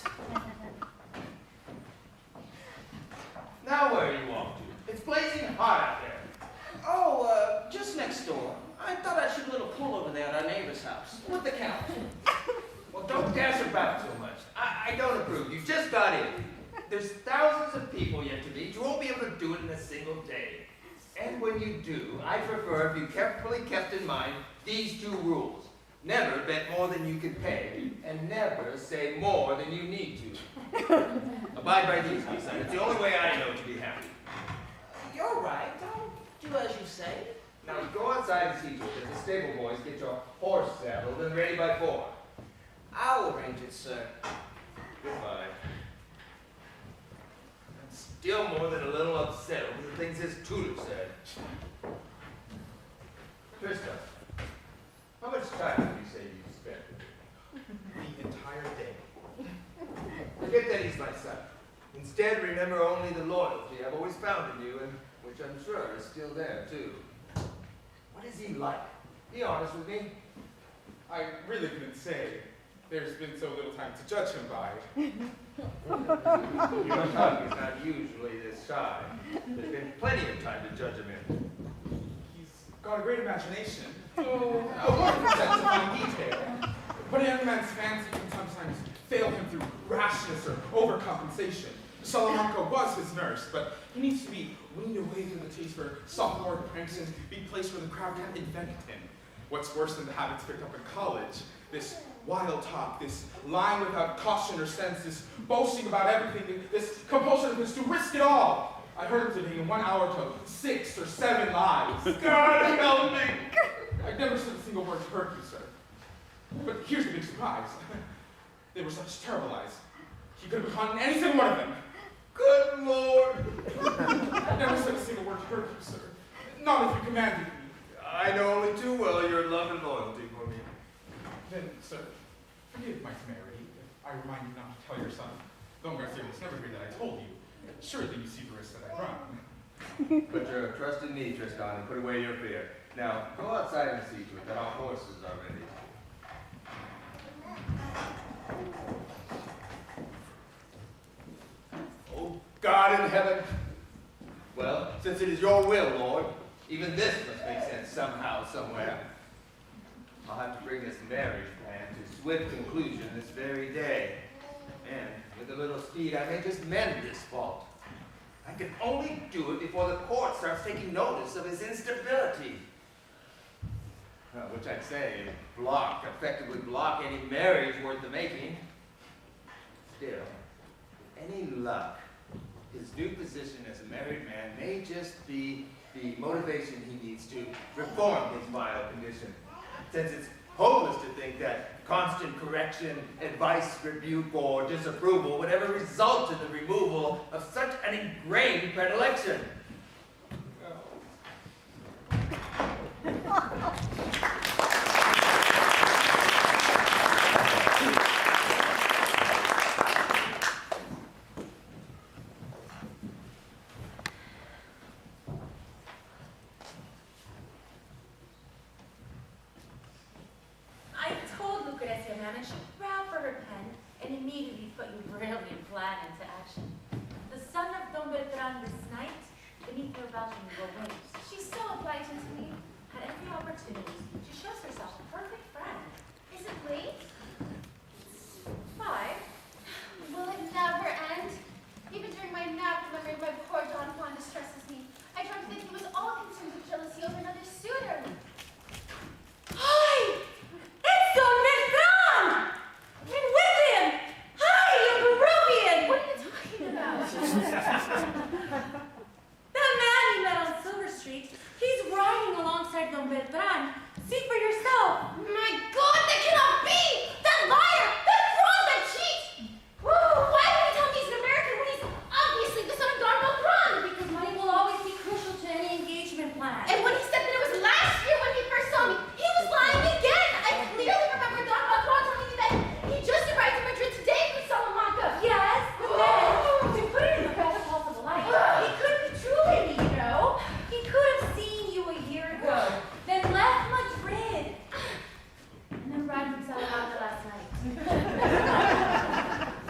Now where are you off to? It's blazing hot out there. Oh, just next door. I thought I'd shoot a little pool over there at our neighbor's house. With the count. Well, don't dash about so much. I don't approve. You just got in. There's thousands of people yet to meet. You won't be able to do it in a single day. And when you do, I prefer if you carefully kept in mind these 2 rules. Never bet more than you can pay, and never say more than you need to. Abide by these, my son. It's the only way I know to be happy. You're right. I'll do as you say. Now go outside and see to it that the stable boys get your horse saddled and ready by 4. I'll arrange it, sir. Goodbye. I'm still more than a little upset over the things his tutor said. Trista, how much time did you say you spent with him? The entire day. Forget that he's my son. Instead, remember only the loyalty I've always found in you, and which I'm sure is still there, too. What is he like? Be honest with me. I really couldn't say. There's been so little time to judge him by. Your tongue is not usually this shy. There's been plenty of time to judge him in. He's got a great imagination. A wonderful sense of fine detail. But a young man's fancy can sometimes fail him through rashness or overcompensation. Salamanca was his nurse, but he needs to be weaned away from the taste for sophomore pranks and be placed where the crowd can't infect him. What's worse than the habits picked up in college? This wild talk, this lying without caution or sense, this boasting about everything, this compulsion of his to risk it all. I heard him today in 1 hour tell 6 or 7 lies. God help me! I've never said a single word to hurt you, sir. But here's the big surprise. They were such terrible lies. He could have caught in any single one of them. Good Lord! I've never said a single word to hurt you, sir. Not if you commanded me. I know only too well your love and loyalty for me. Then, sir, forgive my temerity if I remind you not to tell your son. Don Garcia was never here that I told you. Surely you see the risk that I run. Put your trust in me, Tristan, and put away your fear. Now, go outside and see to it that our horses are ready. Oh, God in heaven! Well, since it is your will, Lord, even this must make sense somehow, somewhere. I'll have to bring this marriage plan to swift conclusion this very day. And with a little speed, I may just mend this fault. I can only do it before the court starts taking notice of his instability. Which I'd say effectively block any marriage worth the making. Still, with any luck, his new position as a married man may just be the motivation he needs to reform his vile condition, since it's Hopeless to think that constant correction, advice, rebuke, or disapproval would ever result in the removal of such an ingrained predilection. I told Lucrezia, ma'am, and she grabbed for her pen and immediately put your brilliant plan into action. The son of Don Beltran this night, beneath her balcony will wait. She's so obliging to me. At every opportunity, she shows herself a perfect friend. Is it late? It's 5. Will it never end? Even during my nap, remembering my poor Don Juan distresses me. I dreamt that he was all consumed with jealousy over another suitor. Hi! It's Don Beltran! And with him! Hi, you Peruvian! What are you talking about? That man you met on Silver Street, he's riding alongside Don Beltran. See for yourself. My God, that cannot be! That liar! That fraud! That cheat! Woo! Why would he tell me he's an American when he's obviously the son of Don Beltran? Because money will always be crucial to any engagement plan. And when he said that it was last year when he first saw me, he was lying again! I clearly remember Don Beltran telling me that he just arrived in Madrid today from Salamanca. Yes, but then, to put it in the best possible light, he could be truly, you know. He could have seen you a year ago, then left Madrid, and then arrived from Salamanca last night.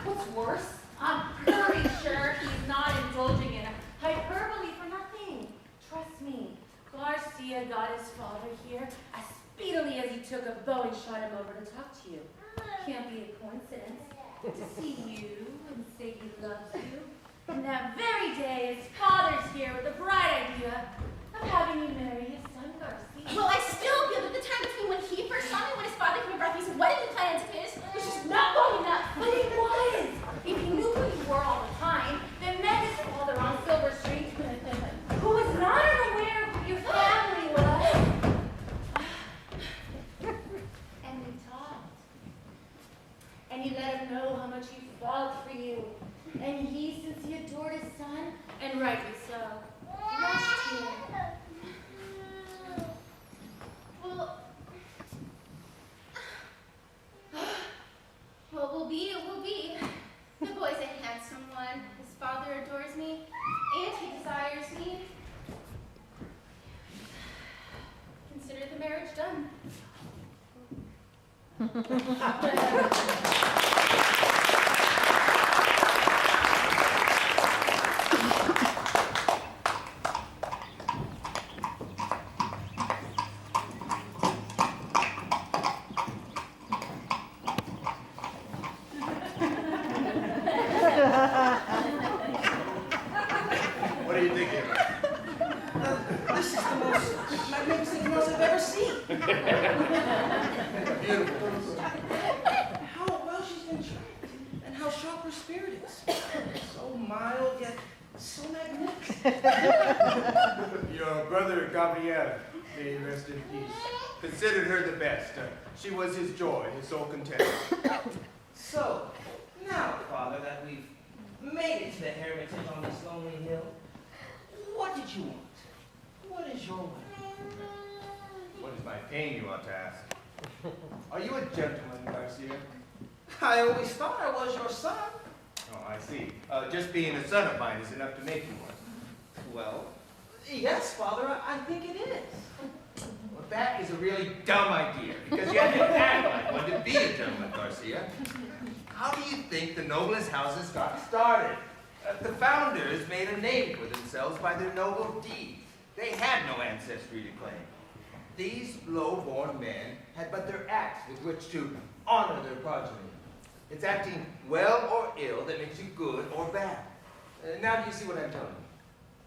What's worse, I'm pretty sure he's not indulging in hyperbole for nothing. Trust me, Garcia got his father here as speedily as he took a bow and shot him over to talk to you. Can't be a coincidence to see you and say he loves you. And that very day, his father's here with the bright idea of having you marry his son, Garcia. Well, I still feel that the time between when he first saw me and when his father came and brought these wedding plans of his was just not long enough. But it was! If he knew who you were all the time, then met his father on Silver Street, who was not unaware of who your family was. And we talked. And he let him know how much he felt for you. And he, since he adored his son, and rightly so, rushed here. Well, what will be, it will be. The boy's a handsome one. His father adores me, and he desires me. Consider the marriage done. What are you thinking about? This is the most magnificent house I've ever seen. Beautiful. How well she's been trained, and how sharp her spirit is. So mild, yet so magnificent. Your brother Gabriel, may he rest in peace, considered her the best. She was his joy, his sole content. So, now, Father, that we've made it to the hermitage on this lonely hill, what did you want? What is your way? What is my pain, you ought to ask? Are you a gentleman, Garcia? I always thought I was your son. Oh, I see. Just being a son of mine is enough to make you one. Well, yes, Father, I think it is. Well, that is a really dumb idea, because you have to act like one to be a gentleman, Garcia. How do you think the noblest houses got started? The founders made a name for themselves by their noble deeds. They had no ancestry to claim. These low-born men had but their acts with which to honor their progeny. It's acting well or ill that makes you good or bad. Now do you see what I'm telling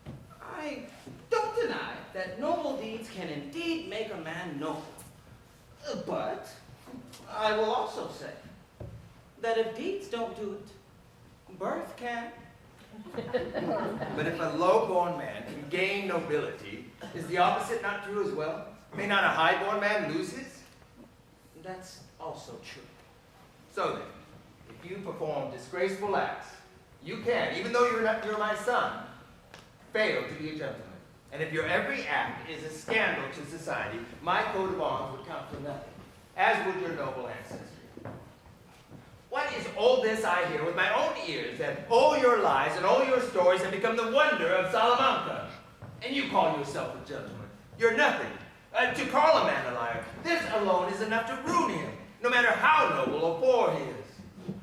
you? I don't deny that noble deeds can indeed make a man noble. But I will also say that if deeds don't do it, birth can. But if a low-born man can gain nobility, is the opposite not true as well? May not a high-born man lose his? that's also true. So then, if you perform disgraceful acts, you can, even though you're my son, fail to be a gentleman. And if your every act is a scandal to society, my coat of arms would count for nothing, as would your noble ancestry. What is all this I hear with my own ears, that all your lies and all your stories have become the wonder of Salamanca? And you call yourself a gentleman. You're nothing. To call a man a liar, this alone is enough to ruin him, no matter how noble or poor he is.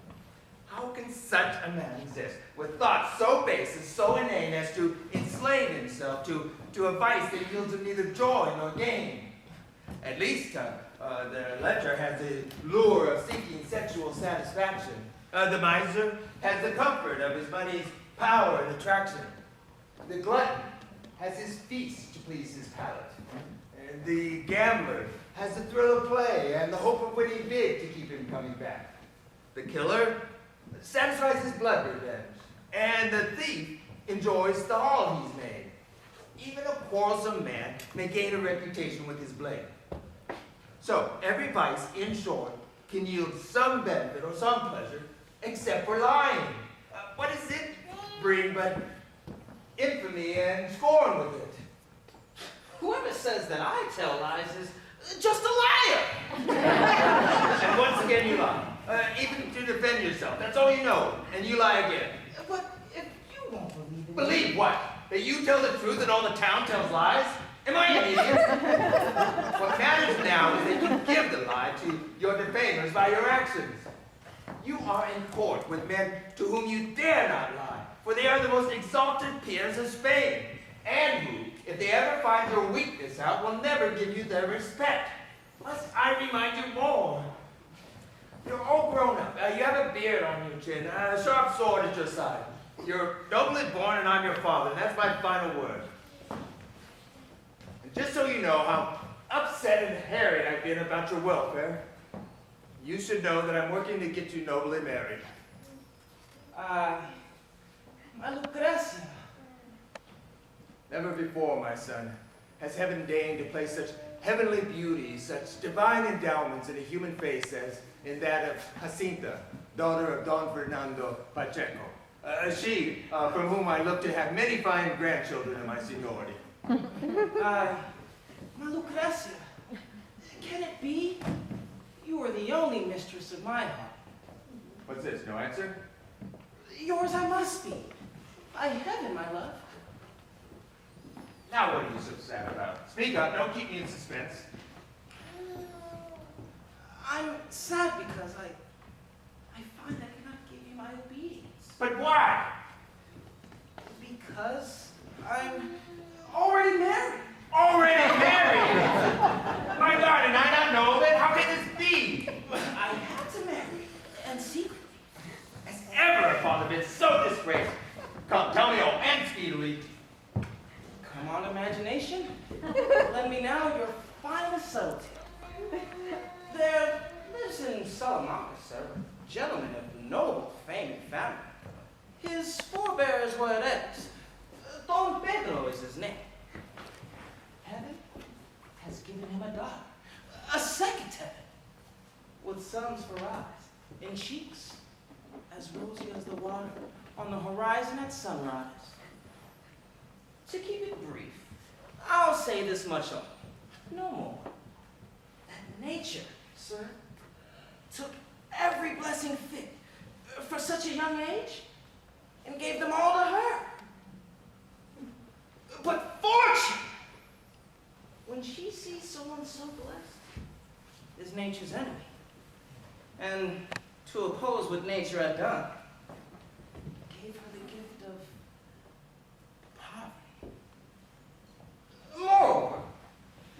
How can such a man exist, with thoughts so base and so inane as to enslave himself to a vice that yields him neither joy nor gain? At least the lecher has the lure of seeking sexual satisfaction. The miser has the comfort of his money's power and attraction. The glutton has his feast to please his palate. And the gambler has the thrill of play and the hope of winning big to keep him coming back. The killer satisfies his blood revenge. And the thief enjoys the haul he's made. Even a quarrelsome man may gain a reputation with his blade. So, every vice, in short, can yield some benefit or some pleasure, except for lying. What does it bring but infamy and scorn with it? Whoever says that I tell lies is just a liar. And once again you lie. Even to defend yourself. That's all you know. And you lie again. But if you won't believe it... Believe what? That you tell the truth and all the town tells lies? Am I an idiot? What matters now is that you give the lie to your defamers by your actions. You are in court with men to whom you dare not lie, for they are the most exalted peers of Spain, and who, if they ever find your weakness out, will never give you their respect. Must I remind you more? You're all grown up. You have a beard on your chin, a sharp sword at your side. You're nobly born, and I'm your father, and that's my final word. And just so you know how upset and harried I've been about your welfare, you should know that I'm working to get you nobly married. My Lucrecia. Never before, my son, has heaven deigned to place such heavenly beauty, such divine endowments in a human face as in that of Jacinta, daughter of Don Fernando Pacheco. She, from whom I look to have many fine grandchildren in my seniority. My Lucrecia, can it be? You are the only mistress of my heart. What's this, no answer? Yours I must be. By heaven, my love. Now what are you so sad about? Speak up, don't keep me in suspense. I'm sad because I find I cannot give you my obedience. But why? Because I'm already married. Already married! My God, and I not know of it? How can this be? I had to marry, and secretly. Has ever a father been so disgraced? Come, tell me all, and speedily. Come on, imagination. Lend me now your finest subtlety. There lives in Salamanca, sir, a gentleman of noble fame and family. His forebears were Américas. Don Pedro is his name. Heaven has given him a daughter, a second heaven, with sons for eyes, and cheeks as rosy as the water on the horizon at sunrise. To keep it brief, I'll say this much only, no more. That nature, sir, took every blessing fit for such a young age and gave them all to her. But fortune, when she sees someone so blessed, is nature's enemy. And to oppose what nature had done, gave her the gift of poverty. Moreover,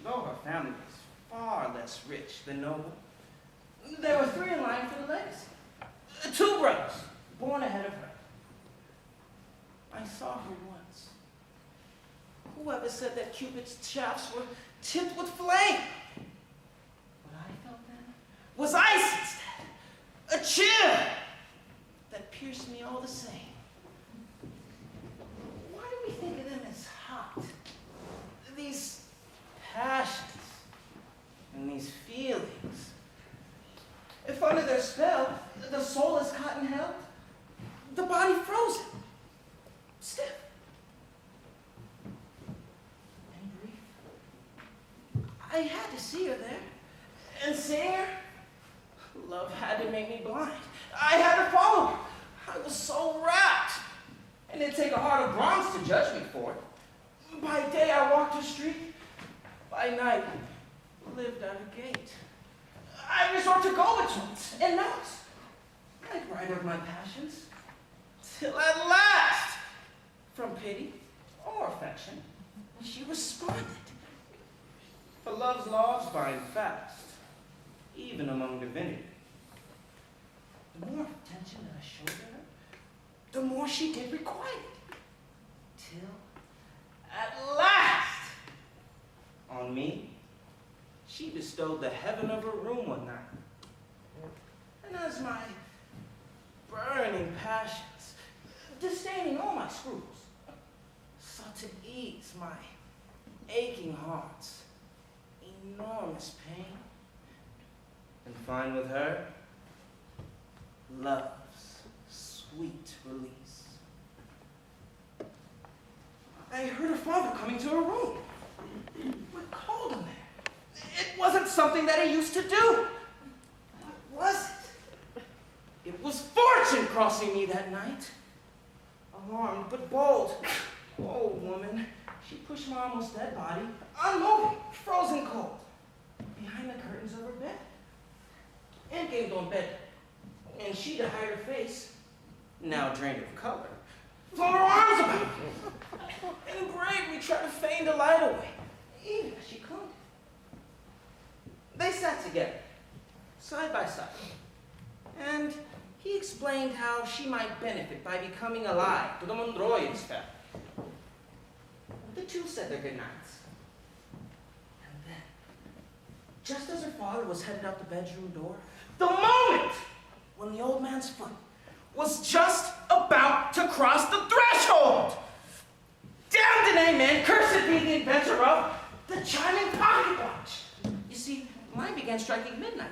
though her family was far less rich than noble, there were three in line for the legacy. 2 brothers, born ahead of her. I saw her once. Whoever said that Cupid's shafts were tipped with flame? What I felt then was ice instead, a chill that pierced me all the same. Why do we think of them as hot? These passions and these feelings. I had to see her there. And seeing her, love had to make me blind. I had to follow her. I was so rapt. And it'd take a heart of bronze to judge me for it. By day, I walked the street. By night, lived at a gate. I resort to go-betweens and notes. I'd write of my passions. Till at last, from pity or affection, she responded. For love's laws bind fast, even among divinity. The more attention that I showed her, the more she did requite it. Till, at last, on me, she bestowed the heaven of her room one night. And as my burning passions, disdaining all my scruples, sought to ease my aching heart's enormous pain, and find with her love's sweet release. I heard her father coming to her room. What called him there? It wasn't something that he used to do. What was it? It was fortune crossing me that night. Alarmed but bold. Oh, woman. She pushed my almost dead body, unmoving, frozen cold, behind the curtains of her bed. And gained on bed. And she, to hide her face, now drained of color, flung her arms about me, and bravely tried to feign the light away, even as she clung. They sat together, side by side, and he explained how she might benefit by becoming allied to the Mondroy's family. The two said their goodnights. And then, just as her father was headed out the bedroom door, the moment when the old man's foot was just about to cross the threshold, damned and amen, cursed be the inventor of the chiming pocket watch. You see, mine began striking midnight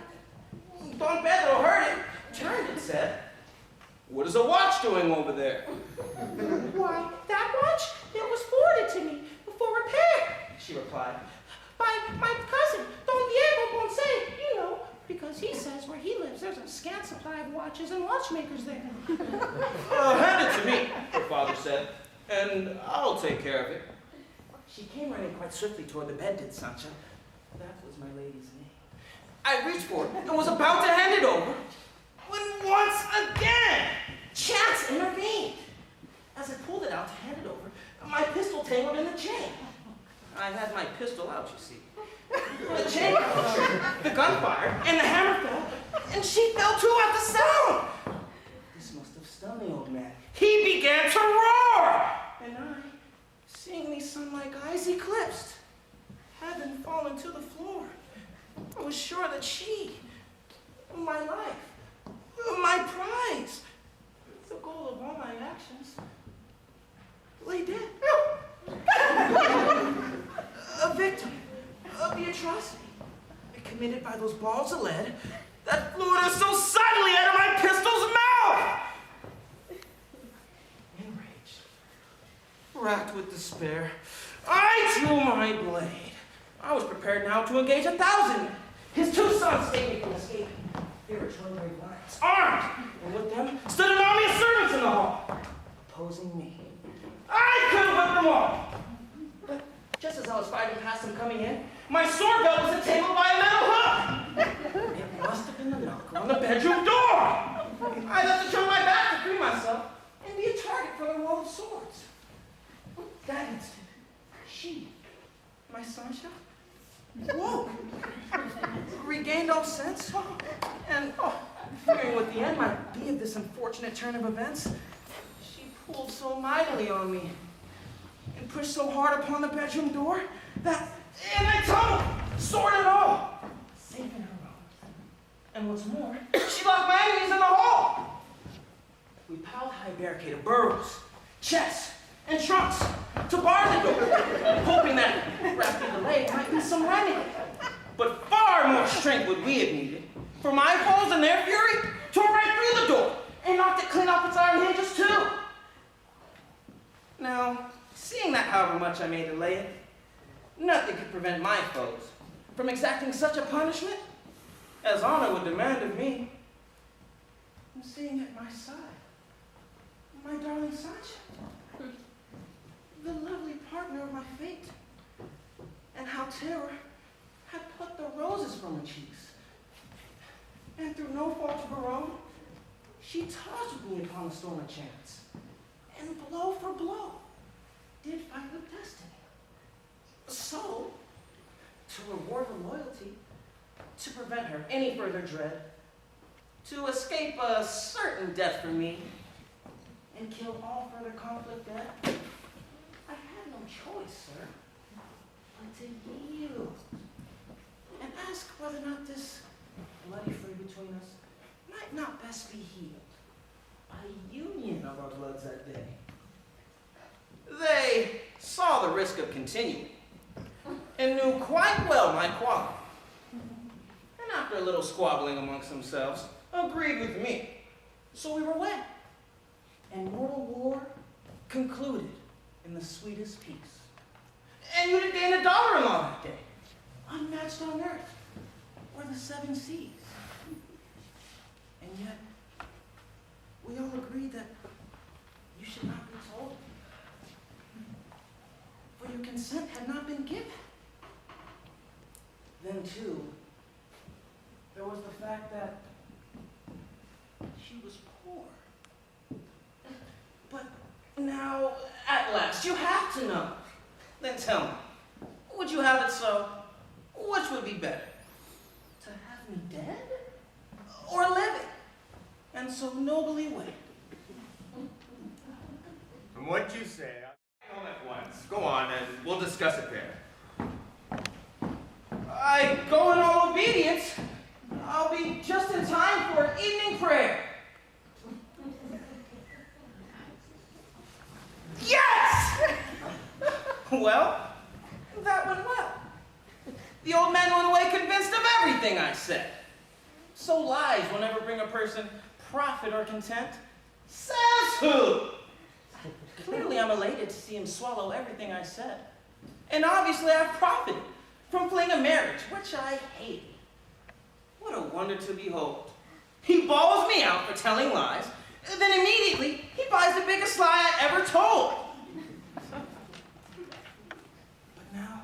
then. Don Pedro heard it, turned and said, "What is a watch doing over there?" "Why, that watch, it was forwarded to me for repair," she replied, "by my cousin, Don Diego Ponce, you know, because he says where he lives there's a scant supply of watches and watchmakers there." "Hand it to me," her father said, "and I'll take care of it." She came running quite swiftly toward the bed, did Sancha. That was my lady's name. I reached for it and was about to hand it over, when once again, chance intervened. As I pulled it out to hand it over, my pistol tangled in the chain. I had my pistol out, you see. The chain got the gunfire, and the hammer fell, and she fell too at the sound. This must have stunned the old man. He began to roar, and I, seeing these sun-like eyes eclipsed, heaven fallen to the floor, I was sure that she, my life, my prize, the goal of all my actions, lay dead. A victim of the atrocity committed by those balls of lead that flew at us so suddenly out of my pistol's mouth. Enraged, racked with despair, I drew my blade. I was prepared now to engage 1,000 men. His 2 sons stayed me from escaping. They were joined by lions, armed, and with them stood an army of servants in the hall, opposing me. I could have whipped them all. But just as I was fighting past them coming in, my sword belt was entangled by a metal hook. It must have been the knocker on the bedroom door. I had to turn my back to free myself and be a target for the row of swords. That instant, she, my Sancha, woke, regained all sense, and fearing what the end might be of this unfortunate turn of events, she pulled so mightily on me and pushed so hard upon the bedroom door that, and I tumbled, sword and all, safe in her room. And what's more, she locked my enemies in the hall. We piled high barricade of burrows, chests, and trunks to bar the door, hoping that rapid delay might be some remedy. But far more strength would we have needed, for my foes in their fury tore right through the door and knocked it clean off its iron hinges too. Now, seeing that however much I may delay it, nothing could prevent my foes from exacting such a punishment as honor would demand of me. I'm seeing at my side my darling Sancha, the lovely partner of my fate, and how terror had plucked the roses from her cheeks. And through no fault of her own, she tossed me upon the storm of chance, and blow for blow did fight with destiny. So, to reward her loyalty, to prevent her any further dread, to escape a certain death for me, and kill all further conflict dead, I had no choice, sir, but to yield and ask whether or not this bloody fray between us might not best be healed by a union of our bloods that day. They saw the risk of continuing and knew quite well my quality, and after a little squabbling amongst themselves, agreed with me. So we were wed, and mortal war concluded in the sweetest peace. And you did gain a daughter-in-law that day, unmatched on earth or the 7 seas. And yet, we all agreed that you should not be told, for your consent had not been given. Then, too, there was the fact that she was poor. But now, at last, you have to know. Then tell me, would you have it so? Which would be better? To have me dead? Or living? And so nobly wed? From what you say, I'll home at once. Go on, and we'll discuss it there. I go in all obedience. I'll be just in time for evening prayer. Yes! Well, that went well. The old man went away convinced of everything I said. So lies will never bring a person profit or content. Says who? Clearly I'm elated to see him swallow everything I said. And obviously I've profited from fleeing a marriage, which I hated. What a wonder to behold. He bawls me out for telling lies, and then immediately he buys the biggest lie I ever told. But now,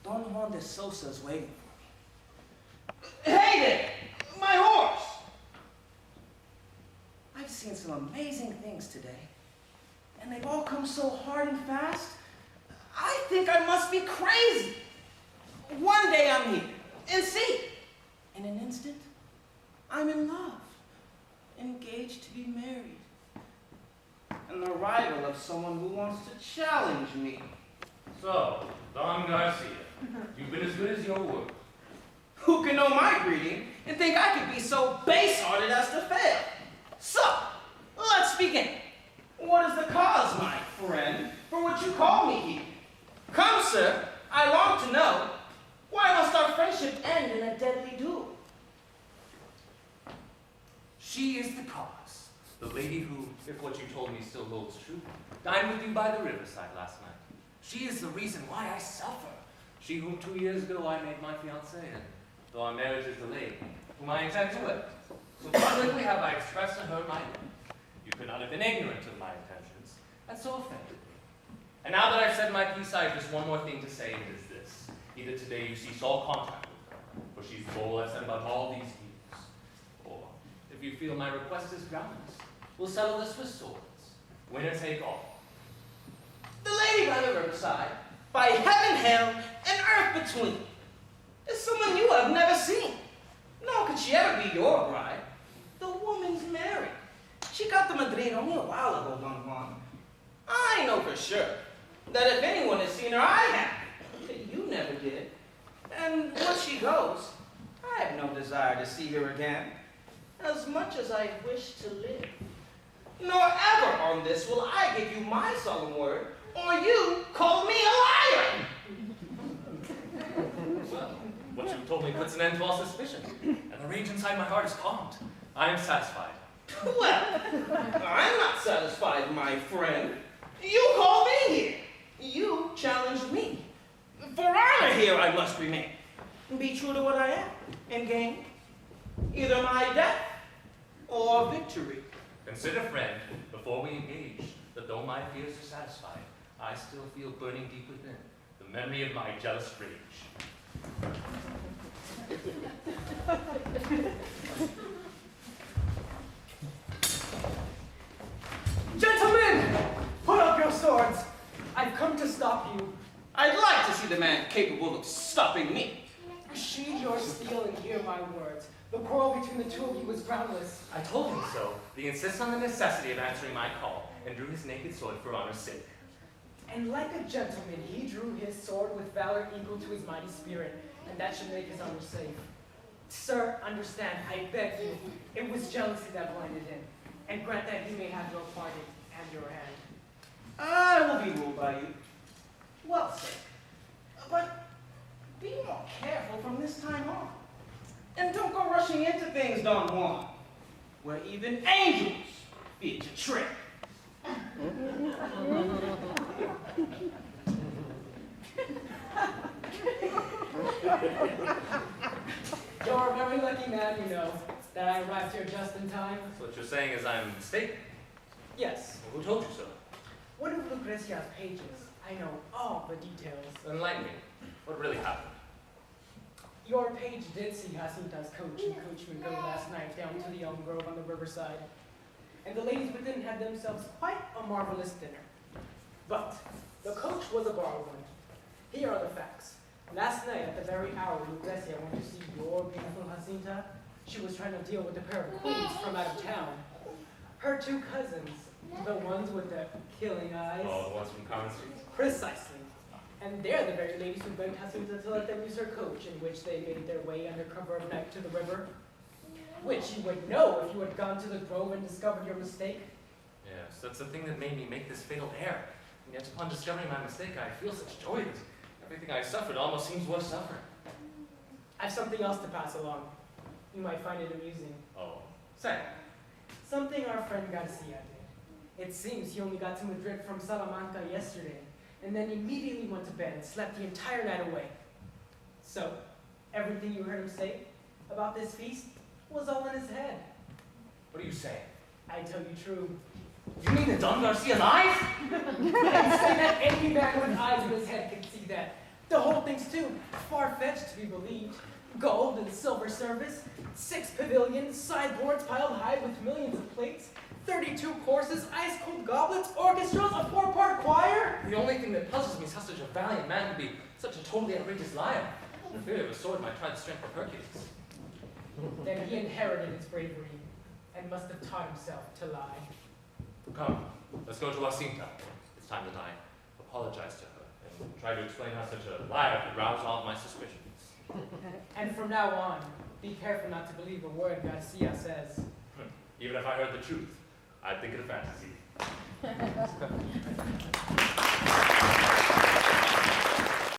Don Juan de Sosa's waiting for me. Hey there, my horse! I've seen some amazing things today, and they've all come so hard and fast, I think I must be crazy. One day I'm here, and see, in an instant, I'm in love, engaged to be married, and the rival of someone who wants to challenge me. So, Don Garcia, you've been as good as your word. Who can know my breeding and think I could be so base-hearted as to fail? So, let's begin. What is the cause, my friend, for which you call me here? Come, sir, I long to know. Why must our friendship end in a deadly duel? She is the cause. The lady who, if what you told me still holds true, dined with you by the riverside last night. She is the reason why I suffer. She whom 2 years ago I made my fiancée, and though our marriage is delayed, whom I intend to wed. So publicly have I expressed to her my love. You could not have been ignorant of my intentions, and so offended me. And now that I've said my piece, I have just one more thing to say, and it is this. Either today you cease all contact with her, for she's the bowl I've said about all these years. Or, if you feel my request is groundless, we'll settle this with swords. Winner take all. The lady by the riverside, by heaven, hell, and earth between, is someone you have never seen. Nor could she ever be your bride. The woman's married. She got to Madrid only a while ago, Don Juan. I know for sure that if anyone has seen her, I have. You never did. And once she goes, I have no desire to see her again, as much as I wish to live. Nor ever on this will I give you my solemn word, or you call me a liar. Well, what you told me puts an end to all suspicion, and the rage inside my heart is calmed. I am satisfied. Well, I'm not satisfied, my friend. You called me here. You challenged me. For honor here I must must remain. Be true to what I am and gain either my death or victory. Consider, friend, before we engage, that though my fears are satisfied, I still feel burning deep within the memory of my jealous rage. Gentlemen, put up your swords. I've come to stop you. I'd like to see the man capable of stopping me. Sheathe your steel and hear my words. The quarrel between the two of you was groundless. I told him so, but he insists on the necessity of answering my call, and drew his naked sword for honor's sake. And like a gentleman, he drew his sword with valor equal to his mighty spirit, and that should make his honor safe. Sir, understand, I beg you, it was jealousy that blinded him, and grant that he may have your pardon and your hand. I will be ruled by you. Well said. But be more careful from this time on. And don't go rushing into things, Don Juan, where even angels fear to tread. You're a very lucky man, you know, that I arrived here just in time. So what you're saying is I'm mistaken. Yes, Well, who told you so? one of Lucrezia's pages. I know all the details. Enlighten me. What really happened? Your page did see Jacinta's coach and coachman go last night down to the elm grove on the riverside. And the ladies within had themselves quite a marvelous dinner. But the coach was a borrowed one. Here are the facts. Last night, at the very hour Lucrezia went to see your beautiful Jacinta, she was trying to deal with a pair of queens from out of town. Her two cousins, the ones with the killing eyes. Oh, the ones from Common Street. Precisely. And they're the very ladies who begged Jacinta to let them use her coach, in which they made their way under cover of night to the river. Which you would know if you had gone to the grove and discovered your mistake. Yes, that's the thing that made me make this fatal error. And yet upon discovering my mistake, I feel such joy that everything I suffered almost seems worth suffering. I've something else to pass along. You might find it amusing. Oh, say. Something our friend Garcia did. It seems he only got to Madrid from Salamanca yesterday, and then immediately went to bed and slept the entire night away. So, everything you heard him say about this feast was all in his head. What are you saying? I tell you true. You mean that Don Garcia's eyes? I'd say that any man with eyes in his head can see that. The whole thing's too far-fetched to be believed. Gold and silver service, 6 pavilions, sideboards piled high with millions of plates, 32 courses, ice-cold goblets, orchestras, a 4-part choir. The only thing that puzzles me is how such a valiant man could be such a totally outrageous liar. The fear of a sword might try the strength of Hercules. Then he inherited its bravery and must have taught himself to lie. Come, let's go to Jacinta. It's time that I apologize to her and try to explain how such a liar could rouse all of my suspicions. And from now on, be careful not to believe a word Garcia says. Even if I heard the truth, I'd think it a fantasy.